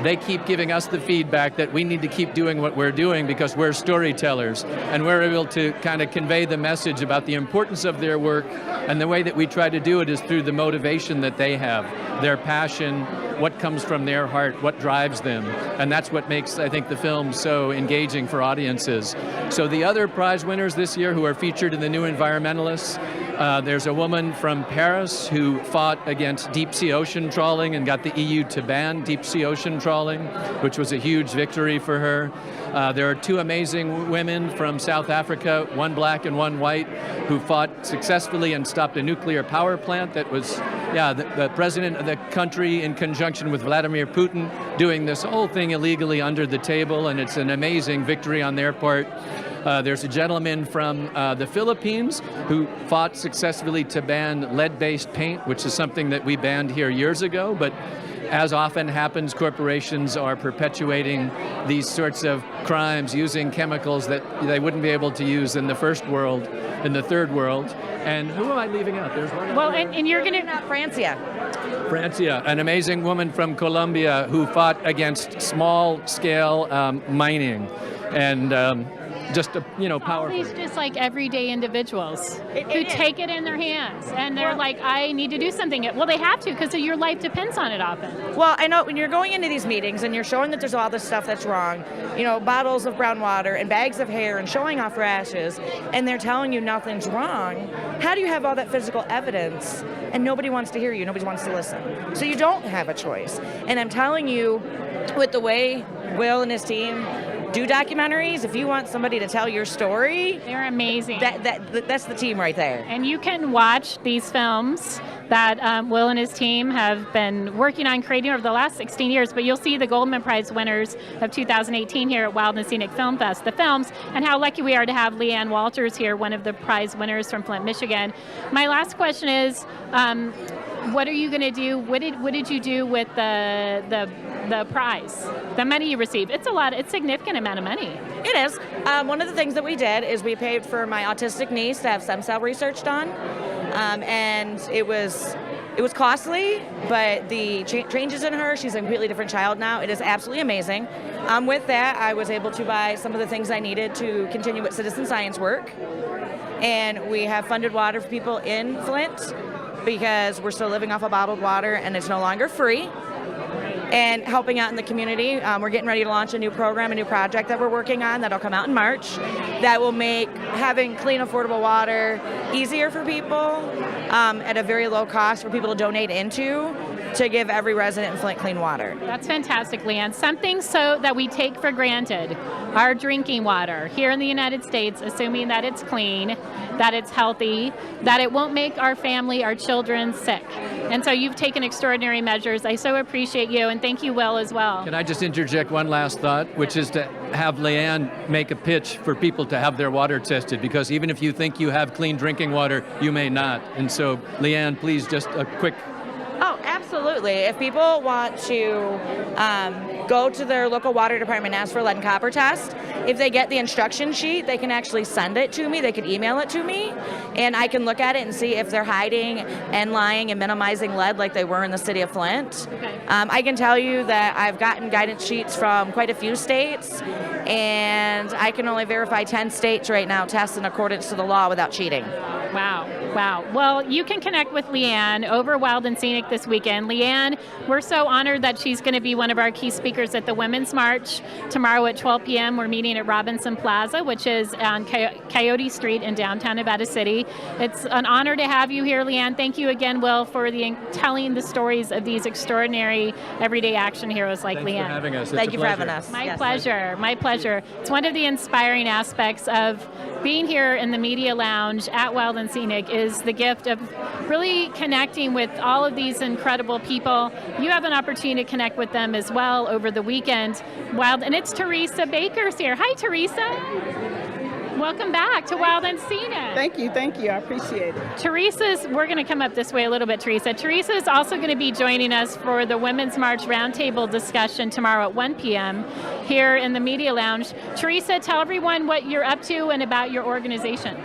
they keep giving us the feedback that we need to keep doing what we're doing because we're storytellers and we're able to kind of convey the message about the importance of their work, and the way that we try to do it is through the motivation that they have, their passion, what comes from their heart, what drives them, and that's what makes, I think, the film so engaging for audiences. So the other prize winners this year who are featured in the New Environmentalists, there's a woman from Paris who fought against deep sea ocean trawling and got the EU to ban deep sea ocean trawling, which was a huge victory for her. There are two amazing women from South Africa, one black and one white, who fought successfully and stopped a nuclear power plant that was, the president of the country in conjunction with Vladimir Putin doing this whole thing illegally under the table, and it's an amazing victory on their part. There's a gentleman from the Philippines who fought successfully to ban lead-based paint, which is something that we banned here years ago, but as often happens, corporations are perpetuating these sorts of crimes using chemicals that they wouldn't be able to use in the first world, in the third world. And who am I leaving out? There's one. Well, and you're going to... Francia, an amazing woman from Colombia who fought against small-scale mining and just powerful. All these just like everyday individuals who take it in their hands and they're like, I need to do something. Well, they have to because your life depends on it often. Well, I know when you're going into these meetings and you're showing that there's all this stuff that's wrong, bottles of brown water and bags of hair and showing off rashes, and they're telling you nothing's wrong, how do you have all that physical evidence and nobody wants to hear you, nobody wants to listen? So you don't have a choice. And I'm telling you, with the way Will and his team do documentaries, if you want somebody to tell your story, they're amazing. That's the team right there. And you can watch these films that Will and his team have been working on creating over the last 16 years, but you'll see the Goldman Prize winners of 2018 here at Wild and Scenic Film Fest, the films, and how lucky we are to have Leanne Walters here, one of the prize winners from Flint, Michigan. My last question is, what are you going to do? What did you do with the prize, the money you received? It's a significant amount of money. It is. One of the things that we did is we paid for my autistic niece to have stem cell research done, and it was costly, but the changes in her, she's a completely different child now. It is absolutely amazing. With that, I was able to buy some of the things I needed to continue with citizen science work, and we have funded water for people in Flint because we're still living off of bottled water and it's no longer free. And helping out in the community. We're getting ready to launch a new program, a new project that we're working on that'll come out in March that will make having clean, affordable water easier for people at a very low cost for people to donate into to give every resident in Flint clean water. That's fantastic, Leanne. Something so that we take for granted, our drinking water here in the United States, assuming that it's clean, that it's healthy, that it won't make our family, our children sick. And so you've taken extraordinary measures. I so appreciate you, and thank you, Will, as well. Can I just interject one last thought, which is to have Leanne make a pitch for people to have their water tested, because even if you think you have clean drinking water, you may not. And so, Leanne, please, just a quick... Oh, absolutely. If people want to go to their local water department and ask for a lead and copper test, if they get the instruction sheet, they can actually send it to me. They can email it to me, and I can look at it and see if they're hiding and lying and minimizing lead like they were in the city of Flint. Okay. I can tell you that I've gotten guidance sheets from quite a few states, and I can only verify 10 states right now test in accordance to the law without cheating. Wow. Wow. Well, you can connect with Leanne over Wild and Scenic this weekend. Leanne, we're so honored that she's going to be one of our key speakers at the Women's March tomorrow at 12 p.m. We're meeting at Robinson Plaza, which is on Coyote Street in downtown Nevada City. It's an honor to have you here, Leanne. Thank you again, Will, for telling the stories of these extraordinary everyday action heroes like Thanks Leanne. for having us. Thank you for having us. My pleasure. My pleasure. It's one of the inspiring aspects of being here in the Media Lounge at Wild and Scenic is the gift of really connecting with all of these incredible people. You have an opportunity to connect with them as well over the weekend. And it's Teresa Baker's here. Hi, Teresa. Welcome back to Wild and Scenic. Thank you, I appreciate it. We're going to come up this way a little bit, Teresa. Teresa is also going to be joining us for the Women's March Roundtable discussion tomorrow at 1 p.m. here in the Media Lounge. Teresa, tell everyone what you're up to and about your organization.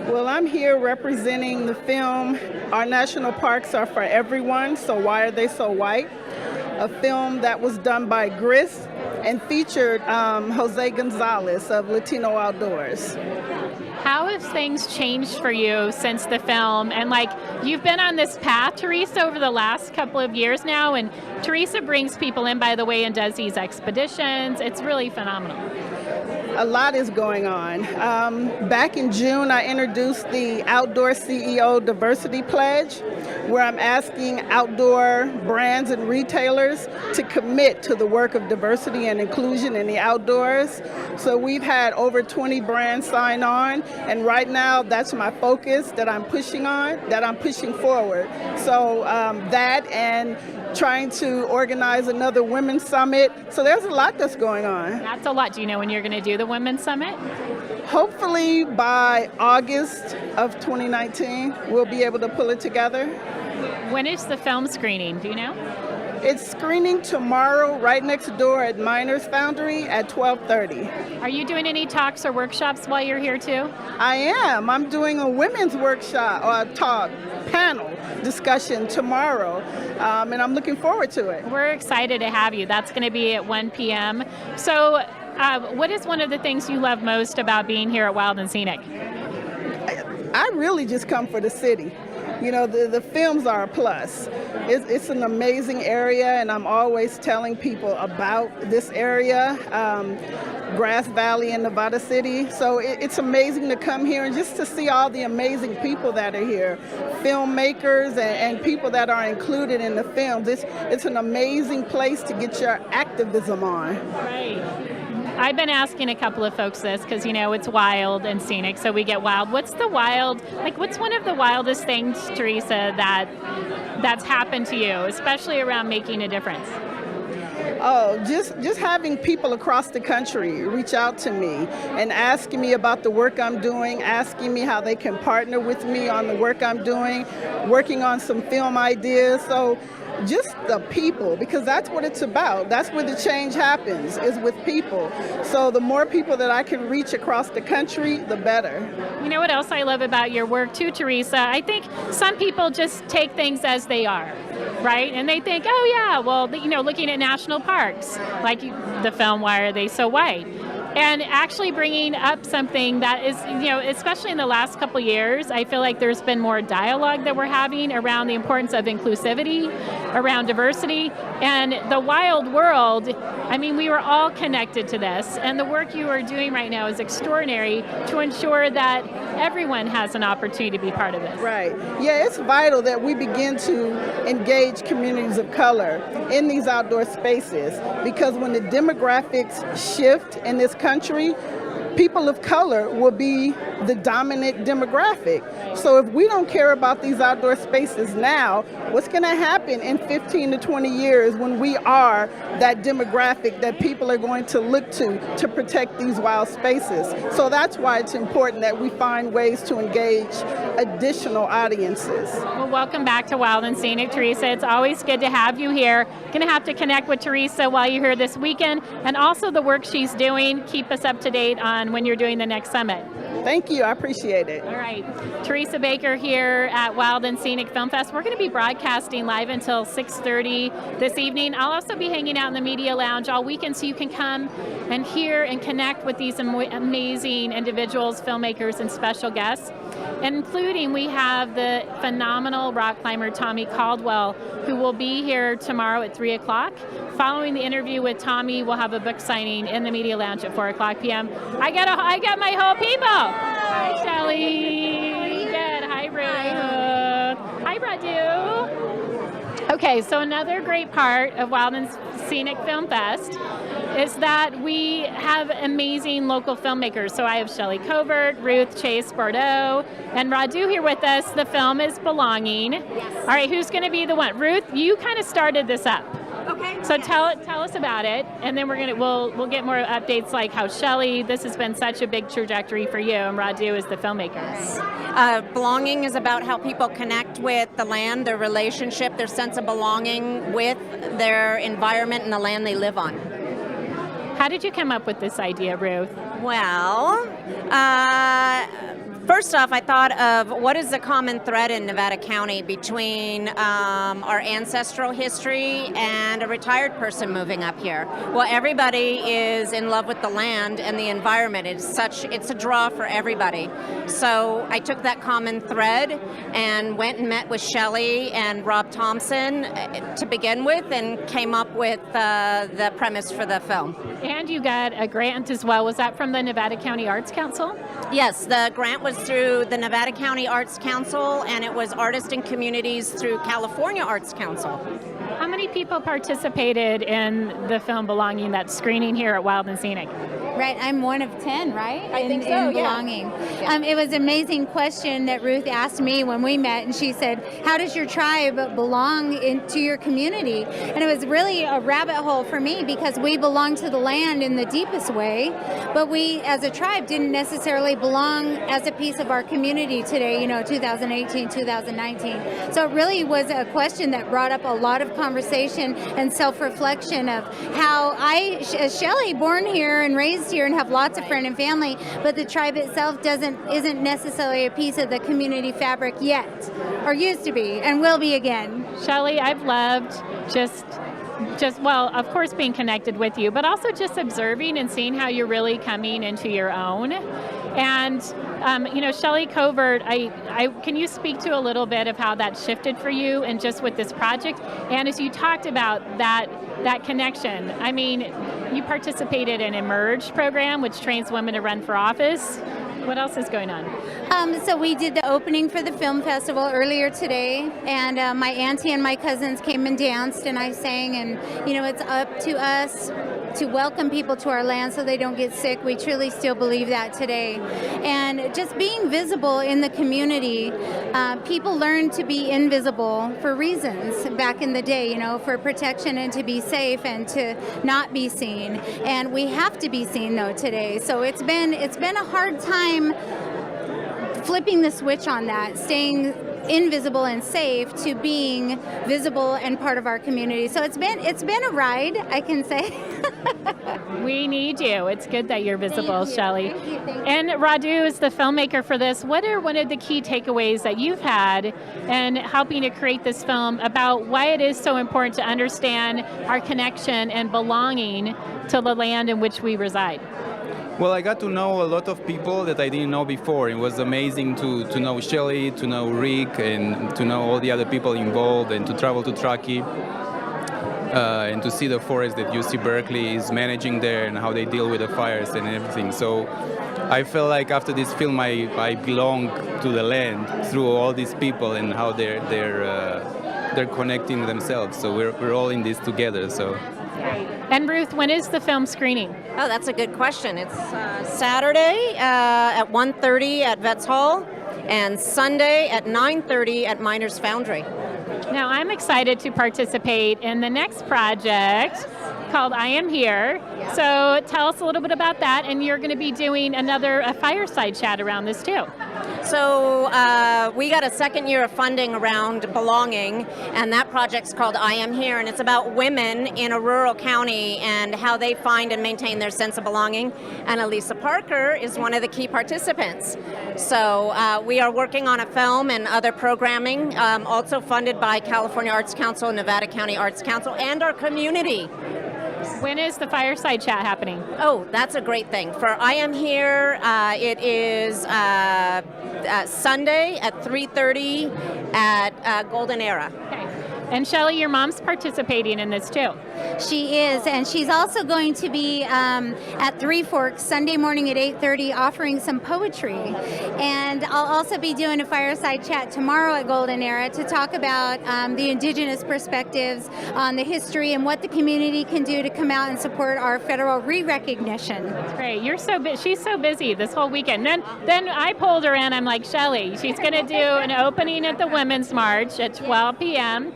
Well, I'm here representing the film Our National Parks Are for Everyone, So Why Are They So White? A film that was done by GRIS and featured Jose Gonzalez of Latino Outdoors. How have things changed for you since the film? And you've been on this path, Teresa, over the last couple of years now, and Teresa brings people in, by the way, and does these expeditions. It's really phenomenal. A lot is going on. Back in June, I introduced the Outdoor CEO Diversity Pledge, where I'm asking outdoor brands and retailers to commit to the work of diversity and inclusion in the outdoors. So we've had over 20 brands sign on, and right now that's my focus that I'm pushing forward. So that and trying to organize another women's summit. So there's a lot that's going on. That's a lot. Do you know when you're going to do the women's summit? Hopefully by August of 2019, we'll be able to pull it together. When is the film screening? Do you know? It's screening tomorrow right next door at Miners Foundry at 12:30. Are you doing any talks or workshops while you're here too? I am. I'm doing a women's workshop or panel discussion tomorrow, and I'm looking forward to it. We're excited to have you. That's going to be at 1 p.m. So what is one of the things you love most about being here at Wild and Scenic? I really just come for the city. You know, the films are a plus. It's an amazing area, and I'm always telling people about this area, Grass Valley in Nevada City. So it's amazing to come here and just to see all the amazing people that are here, filmmakers and people that are included in the films. It's an amazing place to get your activism on. Right. I've been asking a couple of folks this because, it's wild and scenic, so we get wild. What's one of the wildest things, Teresa, that's happened to you, especially around making a difference? Oh, just having people across the country reach out to me and asking me about the work I'm doing, asking me how they can partner with me on the work I'm doing, working on some film ideas. So just the people, because that's what it's about. That's where the change happens, is with people. So the more people that I can reach across the country, the better. You know what else I love about your work too, Teresa? I think some people just take things as they are, right? And they think, oh yeah, well, looking at national parks, like the film, why are they so white? And actually bringing up something that is, especially in the last couple years, I feel like there's been more dialogue that we're having around the importance of inclusivity, around diversity, and the wild world. I mean, we were all connected to this, and the work you are doing right now is extraordinary to ensure that everyone has an opportunity to be part of this. Right. Yeah, it's vital that we begin to engage communities of color in these outdoor spaces, because when the demographics shift in this country, people of color will be the dominant demographic. So if we don't care about these outdoor spaces now, what's going to happen in 15 to 20 years when we are that demographic that people are going to look to protect these wild spaces? So that's why it's important that we find ways to engage additional audiences. Well, welcome back to Wild and Scenic, Teresa. It's always good to have you here. Going to have to connect with Teresa while you're here this weekend, and also the work she's doing. Keep us up to date on when you're doing the next summit. Thank you. I appreciate it. All right. Teresa Baker here at Wild and Scenic Film Fest. We're going to be broadcasting live until 6:30 this evening. I'll also be hanging out in the media lounge all weekend, so you can come and hear and connect with these amazing individuals, filmmakers, and special guests. Including, we have the phenomenal rock climber Tommy Caldwell, who will be here tomorrow at 3 o'clock. Following the interview with Tommy, we'll have a book signing in the media lounge at 4 o'clock p.m. I got my whole people. Hi, Shelly. Good. Hi, Ruth. Hi, Radu. Okay, so another great part of Wild and Scenic Film Fest is that we have amazing local filmmakers. So I have Shelley Covert, Ruth Chase Bordeaux, and Radu here with us. The film is Belonging. Yes. All right, who's going to be the one? Ruth, you kind of started this up. Okay. So tell us about it, and then we'll get more updates like how Shelley, this has been such a big trajectory for you, and Radu is the filmmakers. Belonging is about how people connect with the land, their relationship, their sense of belonging with their environment and the land they live on. How did you come up with this idea, Ruth? Well, first off, I thought of what is the common thread in Nevada County between our ancestral history and a retired person moving up here. Well, everybody is in love with the land and the environment. It's a draw for everybody. So I took that common thread and went and met with Shelley and Rob Thompson to begin with, and came up with the premise for the film. And you got a grant as well. Was that from the Nevada County Arts Council? Yes, the grant was through the Nevada County Arts Council, and it was Artists and Communities through California Arts Council. How many people participated in the film Belonging, that screening here at Wild and Scenic? Right, I'm one of 10, right? I think so, in Belonging. Yeah. It was an amazing question that Ruth asked me when we met, and she said, how does your tribe belong into your community? And it was really a rabbit hole for me, because we belong to the land in the deepest way, but we as a tribe didn't necessarily belong as a piece of our community today, 2018, 2019. So it really was a question that brought up a lot of conversation and self-reflection of how as Shelley, born here and raised here and have lots of friends and family, but the tribe itself isn't necessarily a piece of the community fabric yet, or used to be, and will be again. Shelley, I've loved just well, of course, being connected with you, but also just observing and seeing how you're really coming into your own. And Shelley Covert, can you speak to a little bit of how that shifted for you, and just with this project? And as you talked about that connection, I mean, you participated in Emerge program, which trains women to run for office. What else is going on? So we did the opening for the film festival earlier today, and my auntie and my cousins came and danced, and I sang, and it's up to us to welcome people to our land so they don't get sick. We truly still believe that today. And just being visible in the community, people learned to be invisible for reasons back in the day, you know, for protection and to be safe and to not be seen. And we have to be seen though today. So it's been a hard time flipping the switch on that, staying invisible and safe to being visible and part of our community. So it's been a ride, I can say. We need you. It's good that you're visible, Shelley. Thank you. And Radu is the filmmaker for this. What are one of the key takeaways that you've had in helping to create this film about why it is so important to understand our connection and belonging to the land in which we reside? Well, I got to know a lot of people that I didn't know before. It was amazing to know Shelley, to know Rick, and to know all the other people involved, and to travel to Truckee, and to see the forest that UC Berkeley is managing there and how they deal with the fires and everything. So I felt like after this film I belong to the land through all these people and how they're connecting themselves. So we're all in this together. So. And Ruth, when is the film screening? Oh, that's a good question. It's Saturday at 1:30 at Vets Hall and Sunday at 9:30 at Miners Foundry. Now, I'm excited to participate in the next project called I Am Here. So tell us a little bit about that, and you're going to be doing a fireside chat around this too. So we got a second year of funding around belonging, and that project's called I Am Here, and it's about women in a rural county and how they find and maintain their sense of belonging. And Elisa Parker is one of the key participants. So we are working on a film and other programming, also funded by California Arts Council, Nevada County Arts Council, and our community. When is the fireside chat happening? Oh, that's a great thing. For I Am Here, it is Sunday at 3:30 at Golden Era. Okay. And Shelley, your mom's participating in this too. She is, and she's also going to be at Three Forks Sunday morning at 8:30 offering some poetry. And I'll also be doing a fireside chat tomorrow at Golden Era to talk about the indigenous perspectives on the history and what the community can do to come out and support our federal re-recognition. That's great. She's so busy this whole weekend. Then I pulled her in. I'm like, Shelley, she's going to do an opening at the Women's March at 12 p.m.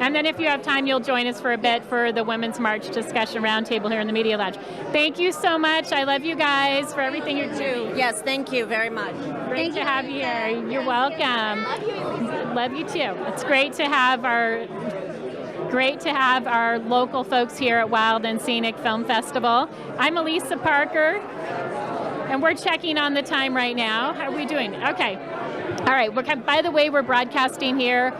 And then if you have time, you'll join us for a bit for the Women's March discussion roundtable here in the Media Lounge. Thank you so much. I love you guys for everything you're doing. Yes, thank you very much. Great to have you here. You're welcome. Love you too. It's great to have our local folks here at Wild and Scenic Film Festival. I'm Elisa Parker, and we're checking on the time right now. How are we doing? Okay. All right. By the way, we're broadcasting here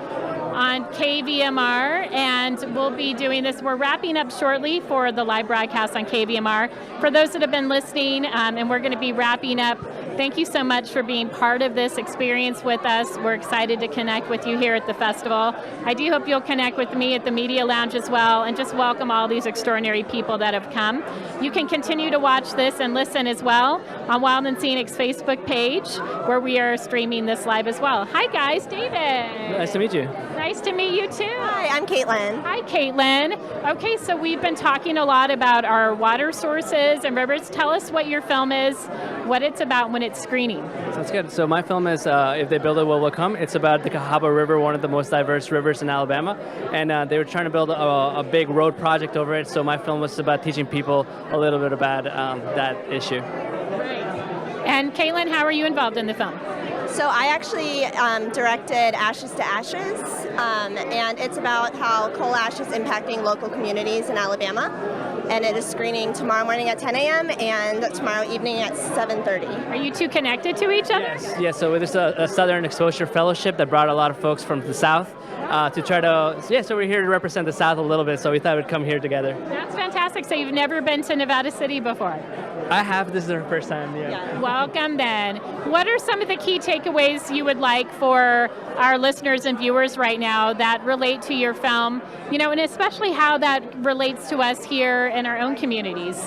on KVMR, and we'll be doing this. We're wrapping up shortly for the live broadcast on KVMR. For those that have been listening, and we're going to be wrapping up, thank you so much for being part of this experience with us. We're excited to connect with you here at the festival. I do hope you'll connect with me at the Media Lounge as well, and just welcome all these extraordinary people that have come. You can continue to watch this and listen as well on Wild and Scenic's Facebook page, where we are streaming this live as well. Hi guys, David. Nice to meet you. Nice to meet you too. Hi, I'm Caitlin. Hi, Caitlin. Okay, so we've been talking a lot about our water sources and rivers. Tell us what your film is, what it's about when it's screening. Sounds good. So my film is If They Build It, Will Come. It's about the Cahaba River, one of the most diverse rivers in Alabama. And they were trying to build a big road project over it. So my film was about teaching people a little bit about that issue. Great. And Caitlin, how are you involved in the film? So I actually directed Ashes to Ashes, and it's about how coal ash is impacting local communities in Alabama. And it is screening tomorrow morning at 10 a.m. and tomorrow evening at 7:30. Are you two connected to each other? Yes, so there's a Southern Exposure Fellowship that brought a lot of folks from the South to try to, so we're here to represent the South a little bit, so we thought we'd come here together. That's fantastic. So you've never been to Nevada City before? I have. This is our first time, yeah. Welcome then. What are some of the key takeaways you would like for our listeners and viewers right now that relate to your film, and especially how that relates to us here in our own communities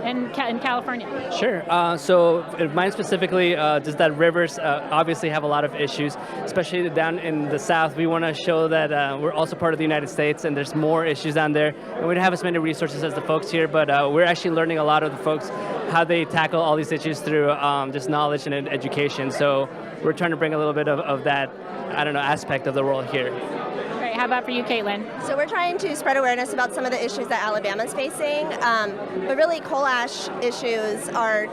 in California? Sure. So mine specifically, just that rivers obviously have a lot of issues, especially down in the South. We want to show show that we're also part of the United States, and there's more issues down there. And we don't have as many resources as the folks here, but we're actually learning a lot of the folks how they tackle all these issues through just knowledge and education. So we're trying to bring a little bit of that, I don't know, aspect of the world here. Great. How about for you, Caitlin? So we're trying to spread awareness about some of the issues that Alabama's facing, but really coal ash issues are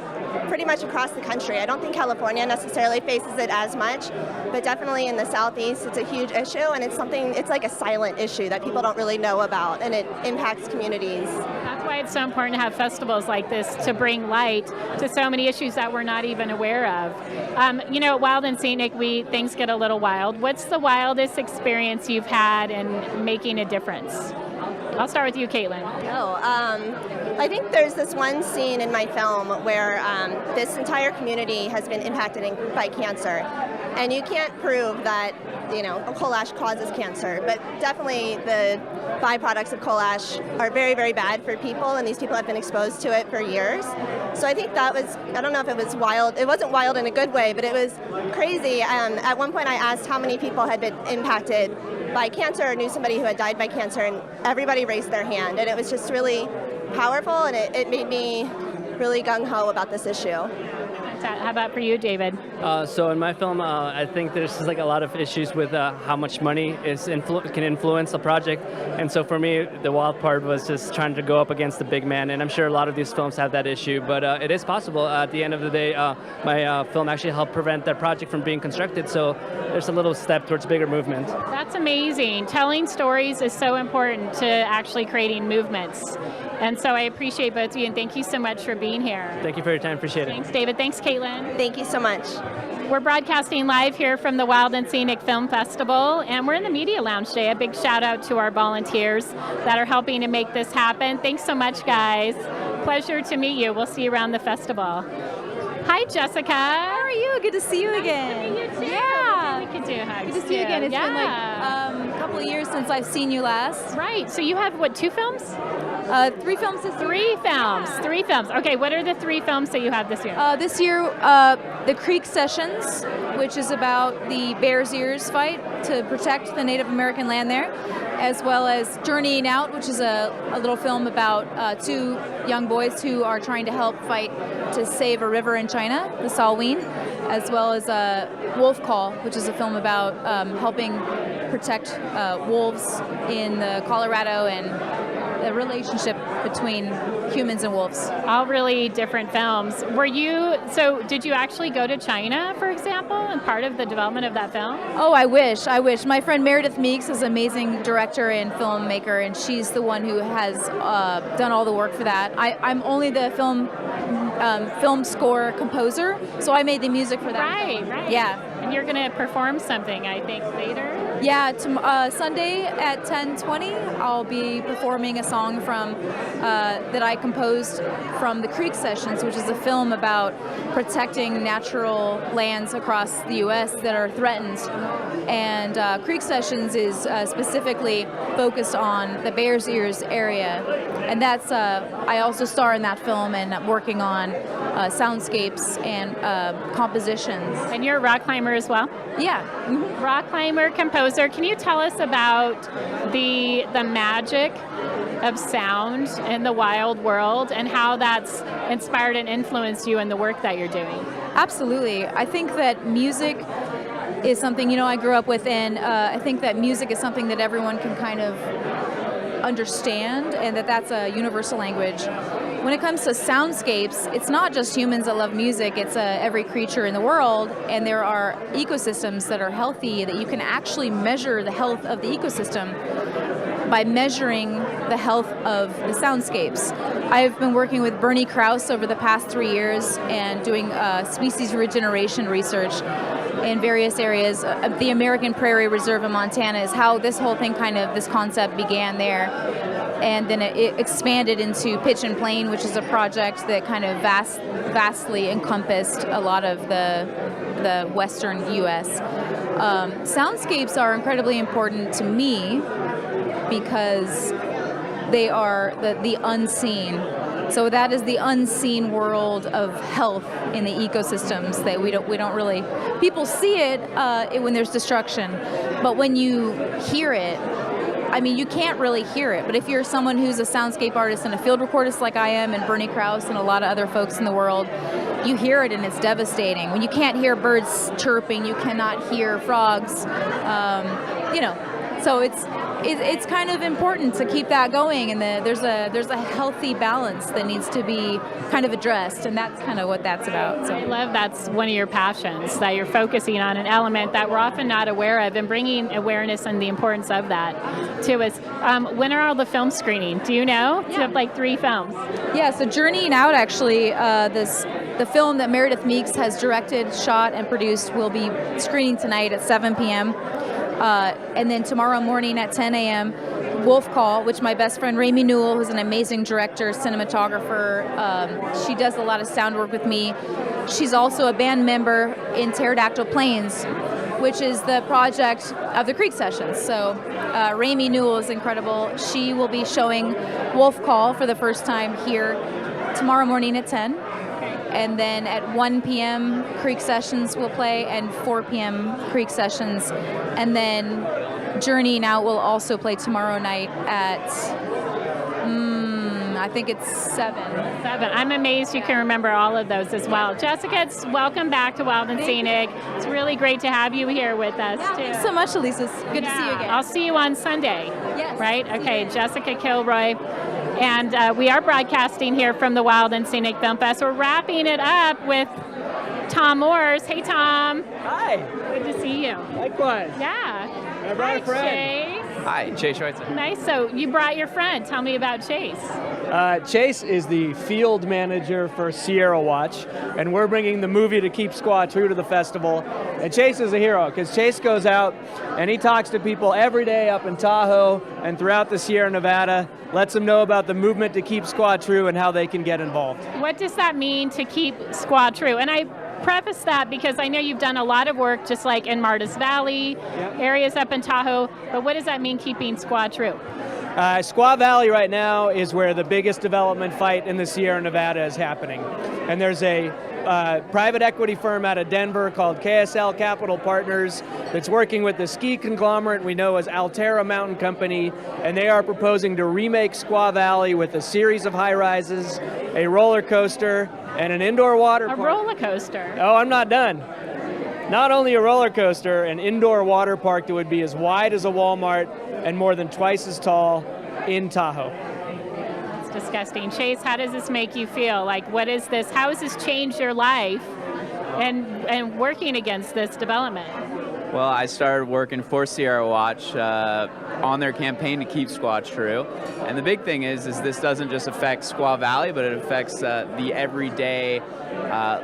pretty much across the country. I don't think California necessarily faces it as much, but definitely in the Southeast it's a huge issue, and it's like a silent issue that people don't really know about, and it impacts communities. That's why it's so important to have festivals like this to bring light to so many issues that we're not even aware of. You know, at Wild and Scenic, things get a little wild. What's the wildest experience you've had in making a difference? I'll start with you, Caitlin. I think there's this one scene in my film where this entire community has been impacted by cancer, and you can't prove that coal ash causes cancer, but definitely the byproducts of coal ash are very, very bad for people, and these people have been exposed to it for years. So I think that was, I don't know if it was wild. It wasn't wild in a good way, but it was crazy. At one point I asked how many people had been impacted by cancer or knew somebody who had died by cancer, and everybody raised their hand, and it was just really powerful, and it made me really gung-ho about this issue. How about for you, David? So in my film, I think there's like a lot of issues with how much money can influence a project. And so for me, the wild part was just trying to go up against the big man. And I'm sure a lot of these films have that issue, but it is possible. At the end of the day, my film actually helped prevent that project from being constructed. So there's a little step towards bigger movement. That's amazing. Telling stories is so important to actually creating movements. And so I appreciate both of you, and thank you so much for being here. Thank you for your time. Appreciate it. Thanks, David. Thanks, Caitlin. Thank you so much. We're broadcasting live here from the Wild and Scenic Film Festival, and we're in the Media Lounge today. A big shout out to our volunteers that are helping to make this happen. Thanks so much, guys. Pleasure to meet you. We'll see you around the festival. Hi, Jessica. How are you? Good to see you again. Good to see you too. Yeah. We could do hugs. Good to see you again. It's been like a couple of years since I've seen you last. Right. So you have, what, 2 films? 3 films this year. 3 films. Yeah. 3 films. Okay, what are the 3 films that you have this year? This year, The Creek Sessions, which is about the Bears Ears fight to protect the Native American land there, as well as Journeying Out, which is a little film about 2 young boys who are trying to help fight to save a river in China, the Salween, as well as Wolf Call, which is a film about helping protect wolves in the Colorado and the relationship between humans and wolves. All really different films. Did you actually go to China, for example, and part of the development of that film? Oh, I wish. My friend Meredith Meeks is an amazing director and filmmaker, and she's the one who has done all the work for that. I'm only the film score composer, so I made the music for that. Right. Yeah. And you're going to perform something, I think, later? Yeah, Sunday at 10:20, I'll be performing a song from that I composed from the Creek Sessions, which is a film about protecting natural lands across the U.S. that are threatened. And Creek Sessions is specifically focused on the Bears Ears area. And that's, I also star in that film, and I'm working on soundscapes and compositions. And you're a rock climber as well? Yeah. Mm-hmm. Rock climber, composer. Can you tell us about the magic of sound in the wild world and how that's inspired and influenced you in the work that you're doing? Absolutely. I think that music is something, I grew up with, and I think that music is something that everyone can kind of understand, and that's a universal language. When it comes to soundscapes, it's not just humans that love music, it's every creature in the world, and there are ecosystems that are healthy, that you can actually measure the health of the ecosystem by measuring the health of the soundscapes. I've been working with Bernie Krause over the past 3 years and doing species regeneration research in various areas. The American Prairie Reserve in Montana is how this whole thing this concept began there. And then it expanded into Pitch and Plain, which is a project that kind of vastly encompassed a lot of the western U.S. Soundscapes are incredibly important to me because they are the unseen. So that is the unseen world of health in the ecosystems that we don't really, people see it when there's destruction, but when you hear it, I mean, you can't really hear it, but if you're someone who's a soundscape artist and a field recordist like I am, and Bernie Krause and a lot of other folks in the world, you hear it and it's devastating. When you can't hear birds chirping, you cannot hear frogs, so it's kind of important to keep that going, and there's a healthy balance that needs to be kind of addressed, and that's kind of what that's about. So I love that's one of your passions, that you're focusing on an element that we're often not aware of and bringing awareness and the importance of that to us. When are all the film screening? Do you know? Yeah. You have like 3 films. Yeah, so Journeying Out, actually, the film that Meredith Meeks has directed, shot, and produced will be screening tonight at 7 p.m. And then tomorrow morning at 10 a.m., Wolf Call, which my best friend Rami Newell, who's an amazing director, cinematographer, she does a lot of sound work with me. She's also a band member in Pterodactyl Plains, which is the project of the Creek Sessions. So Rami Newell is incredible. She will be showing Wolf Call for the first time here tomorrow morning at 10. And then at 1 p.m. Creek Sessions will play, and 4 p.m. Creek Sessions. And then Journeying Out will also play tomorrow night at, I think it's 7. I'm amazed you can remember all of those as well. Jessica, welcome back to Wild and Scenic. It's really great to have you here with us, too. Thanks so much, Elisa. It's good to see you again. I'll see you on Sunday. Yes. Right? Okay, Jessica Kilroy. And we are broadcasting here from the Wild and Scenic Film Fest. We're wrapping it up with Tom Moores. Hey, Tom. Hi. Good to see you. Likewise. Yeah. I brought a friend. Chase. Hi, Chase Schweitzer. Nice. So you brought your friend. Tell me about Chase. Chase is the field manager for Sierra Watch, and we're bringing the movie to keep Squaw true to the festival. And Chase is a hero because Chase goes out and he talks to people every day up in Tahoe and throughout the Sierra Nevada, lets them know about the movement to keep Squaw true and how they can get involved. What does that mean to keep Squaw true? And I preface that because I know you've done a lot of work just like in Martis Valley, areas up in Tahoe, but what does that mean keeping Squaw true? Squaw Valley right now is where the biggest development fight in the Sierra Nevada is happening. And there's a private equity firm out of Denver called KSL Capital Partners that's working with the ski conglomerate we know as Altera Mountain Company, and they are proposing to remake Squaw Valley with a series of high-rises, a roller coaster, and an indoor water park. A roller coaster? Oh, I'm not done. Not only a roller coaster, an indoor water park that would be as wide as a Walmart and more than twice as tall in Tahoe. That's disgusting. Chase, how does this make you feel? Like, what is this? How has this changed your life and working against this development? Well, I started working for Sierra Watch on their campaign to keep Squaw true. And the big thing is this doesn't just affect Squaw Valley, but it affects the everyday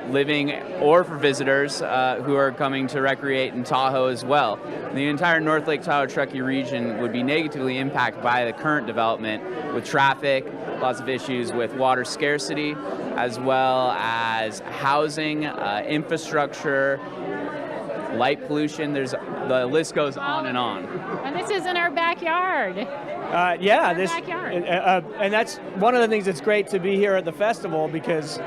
living or for visitors who are coming to recreate in Tahoe as well. The entire North Lake Tahoe Truckee region would be negatively impacted by the current development with traffic, lots of issues with water scarcity, as well as housing, infrastructure, light pollution. The list goes on and on. And this is in our backyard. And that's one of the things that's great to be here at the festival, because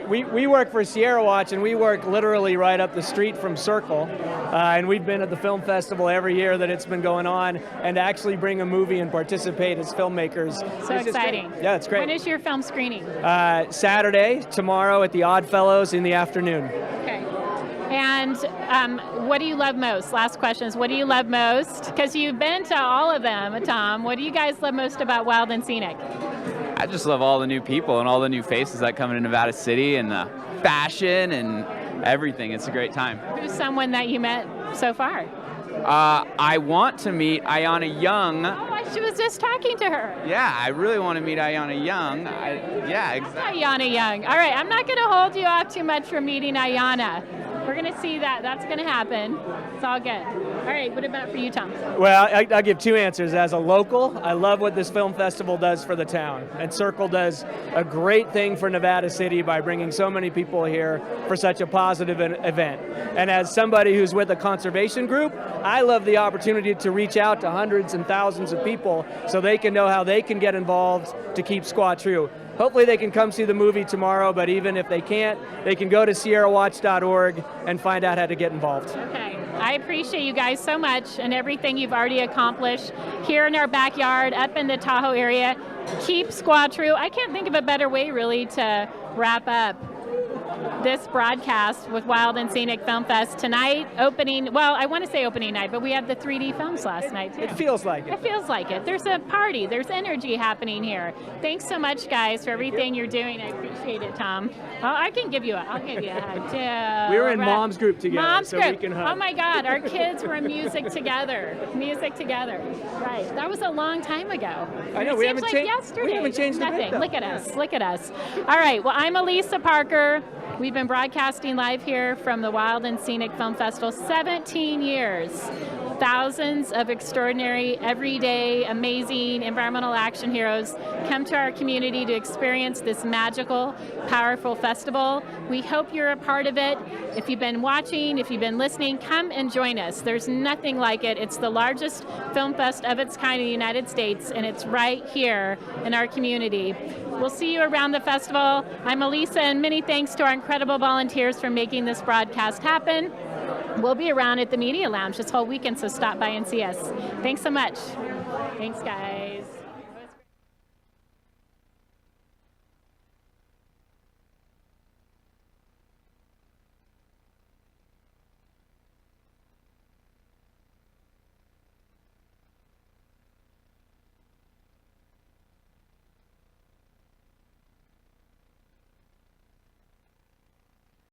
we work for Sierra Watch and we work literally right up the street from Circle, and we've been at the film festival every year that it's been going on, and to actually bring a movie and participate as filmmakers. So exciting. Yeah, it's great. When is your film screening? Saturday, tomorrow at the Oddfellows in the afternoon. Okay. And what do you love most? Last question is, what do you love most? Because you've been to all of them, Tom. What do you guys love most about Wild and Scenic? I just love all the new people and all the new faces that come into Nevada City, and the fashion and everything. It's a great time. Who's someone that you met so far? I want to meet Ayana Young. Oh, I was just talking to her. Yeah, I really want to meet Ayana Young. Yeah, exactly. Ayana Young. All right, I'm not going to hold you off too much from meeting Ayana. We're going to see that. That's going to happen. It's all good. right, what about for you, Tom? Well, I'll give two answers. As a local, I love what this film festival does for the town. And Circle does a great thing for Nevada City by bringing so many people here for such a positive event. And as somebody who's with a conservation group, I love the opportunity to reach out to hundreds and thousands of people so they can know how they can get involved to keep Squaw true. Hopefully they can come see the movie tomorrow, but even if they can't, they can go to sierrawatch.org and find out how to get involved. Okay. I appreciate you guys so much and everything you've already accomplished here in our backyard, up in the Tahoe area. Keep Squaw true. I can't think of a better way, really, to wrap up this broadcast with Wild and Scenic Film Fest tonight. Opening, well, I want to say opening night, but we had the 3D films last night, too. It feels like it. It feels like it. There's a party. There's energy happening here. Thanks so much, guys, for everything you're doing. I appreciate it, Tom. Oh, I'll give you a hug, too. We were in Mom's group together, Mom's so group. we can hug. Oh, my God. Our kids were in music together. Music together. Right. That was a long time ago. I know. It We seems haven't like changed. yesterday. We haven't changed Nothing. a bit, though. Look at us. Look at us. All right. Well, I'm Elisa Parker. We've been broadcasting live here from the Wild and Scenic Film Festival, 17 years. Thousands of extraordinary, everyday, amazing environmental action heroes come to our community to experience this magical, powerful festival. We hope you're a part of it. If you've been watching, if you've been listening, come and join us. There's nothing like it. It's the largest film fest of its kind in the United States, and it's right here in our community. We'll see you around the festival. I'm Elisa, and many thanks to our incredible volunteers for making this broadcast happen. We'll be around at the Media Lounge this whole weekend, so stop by and see us. Thanks so much. Thanks, guys.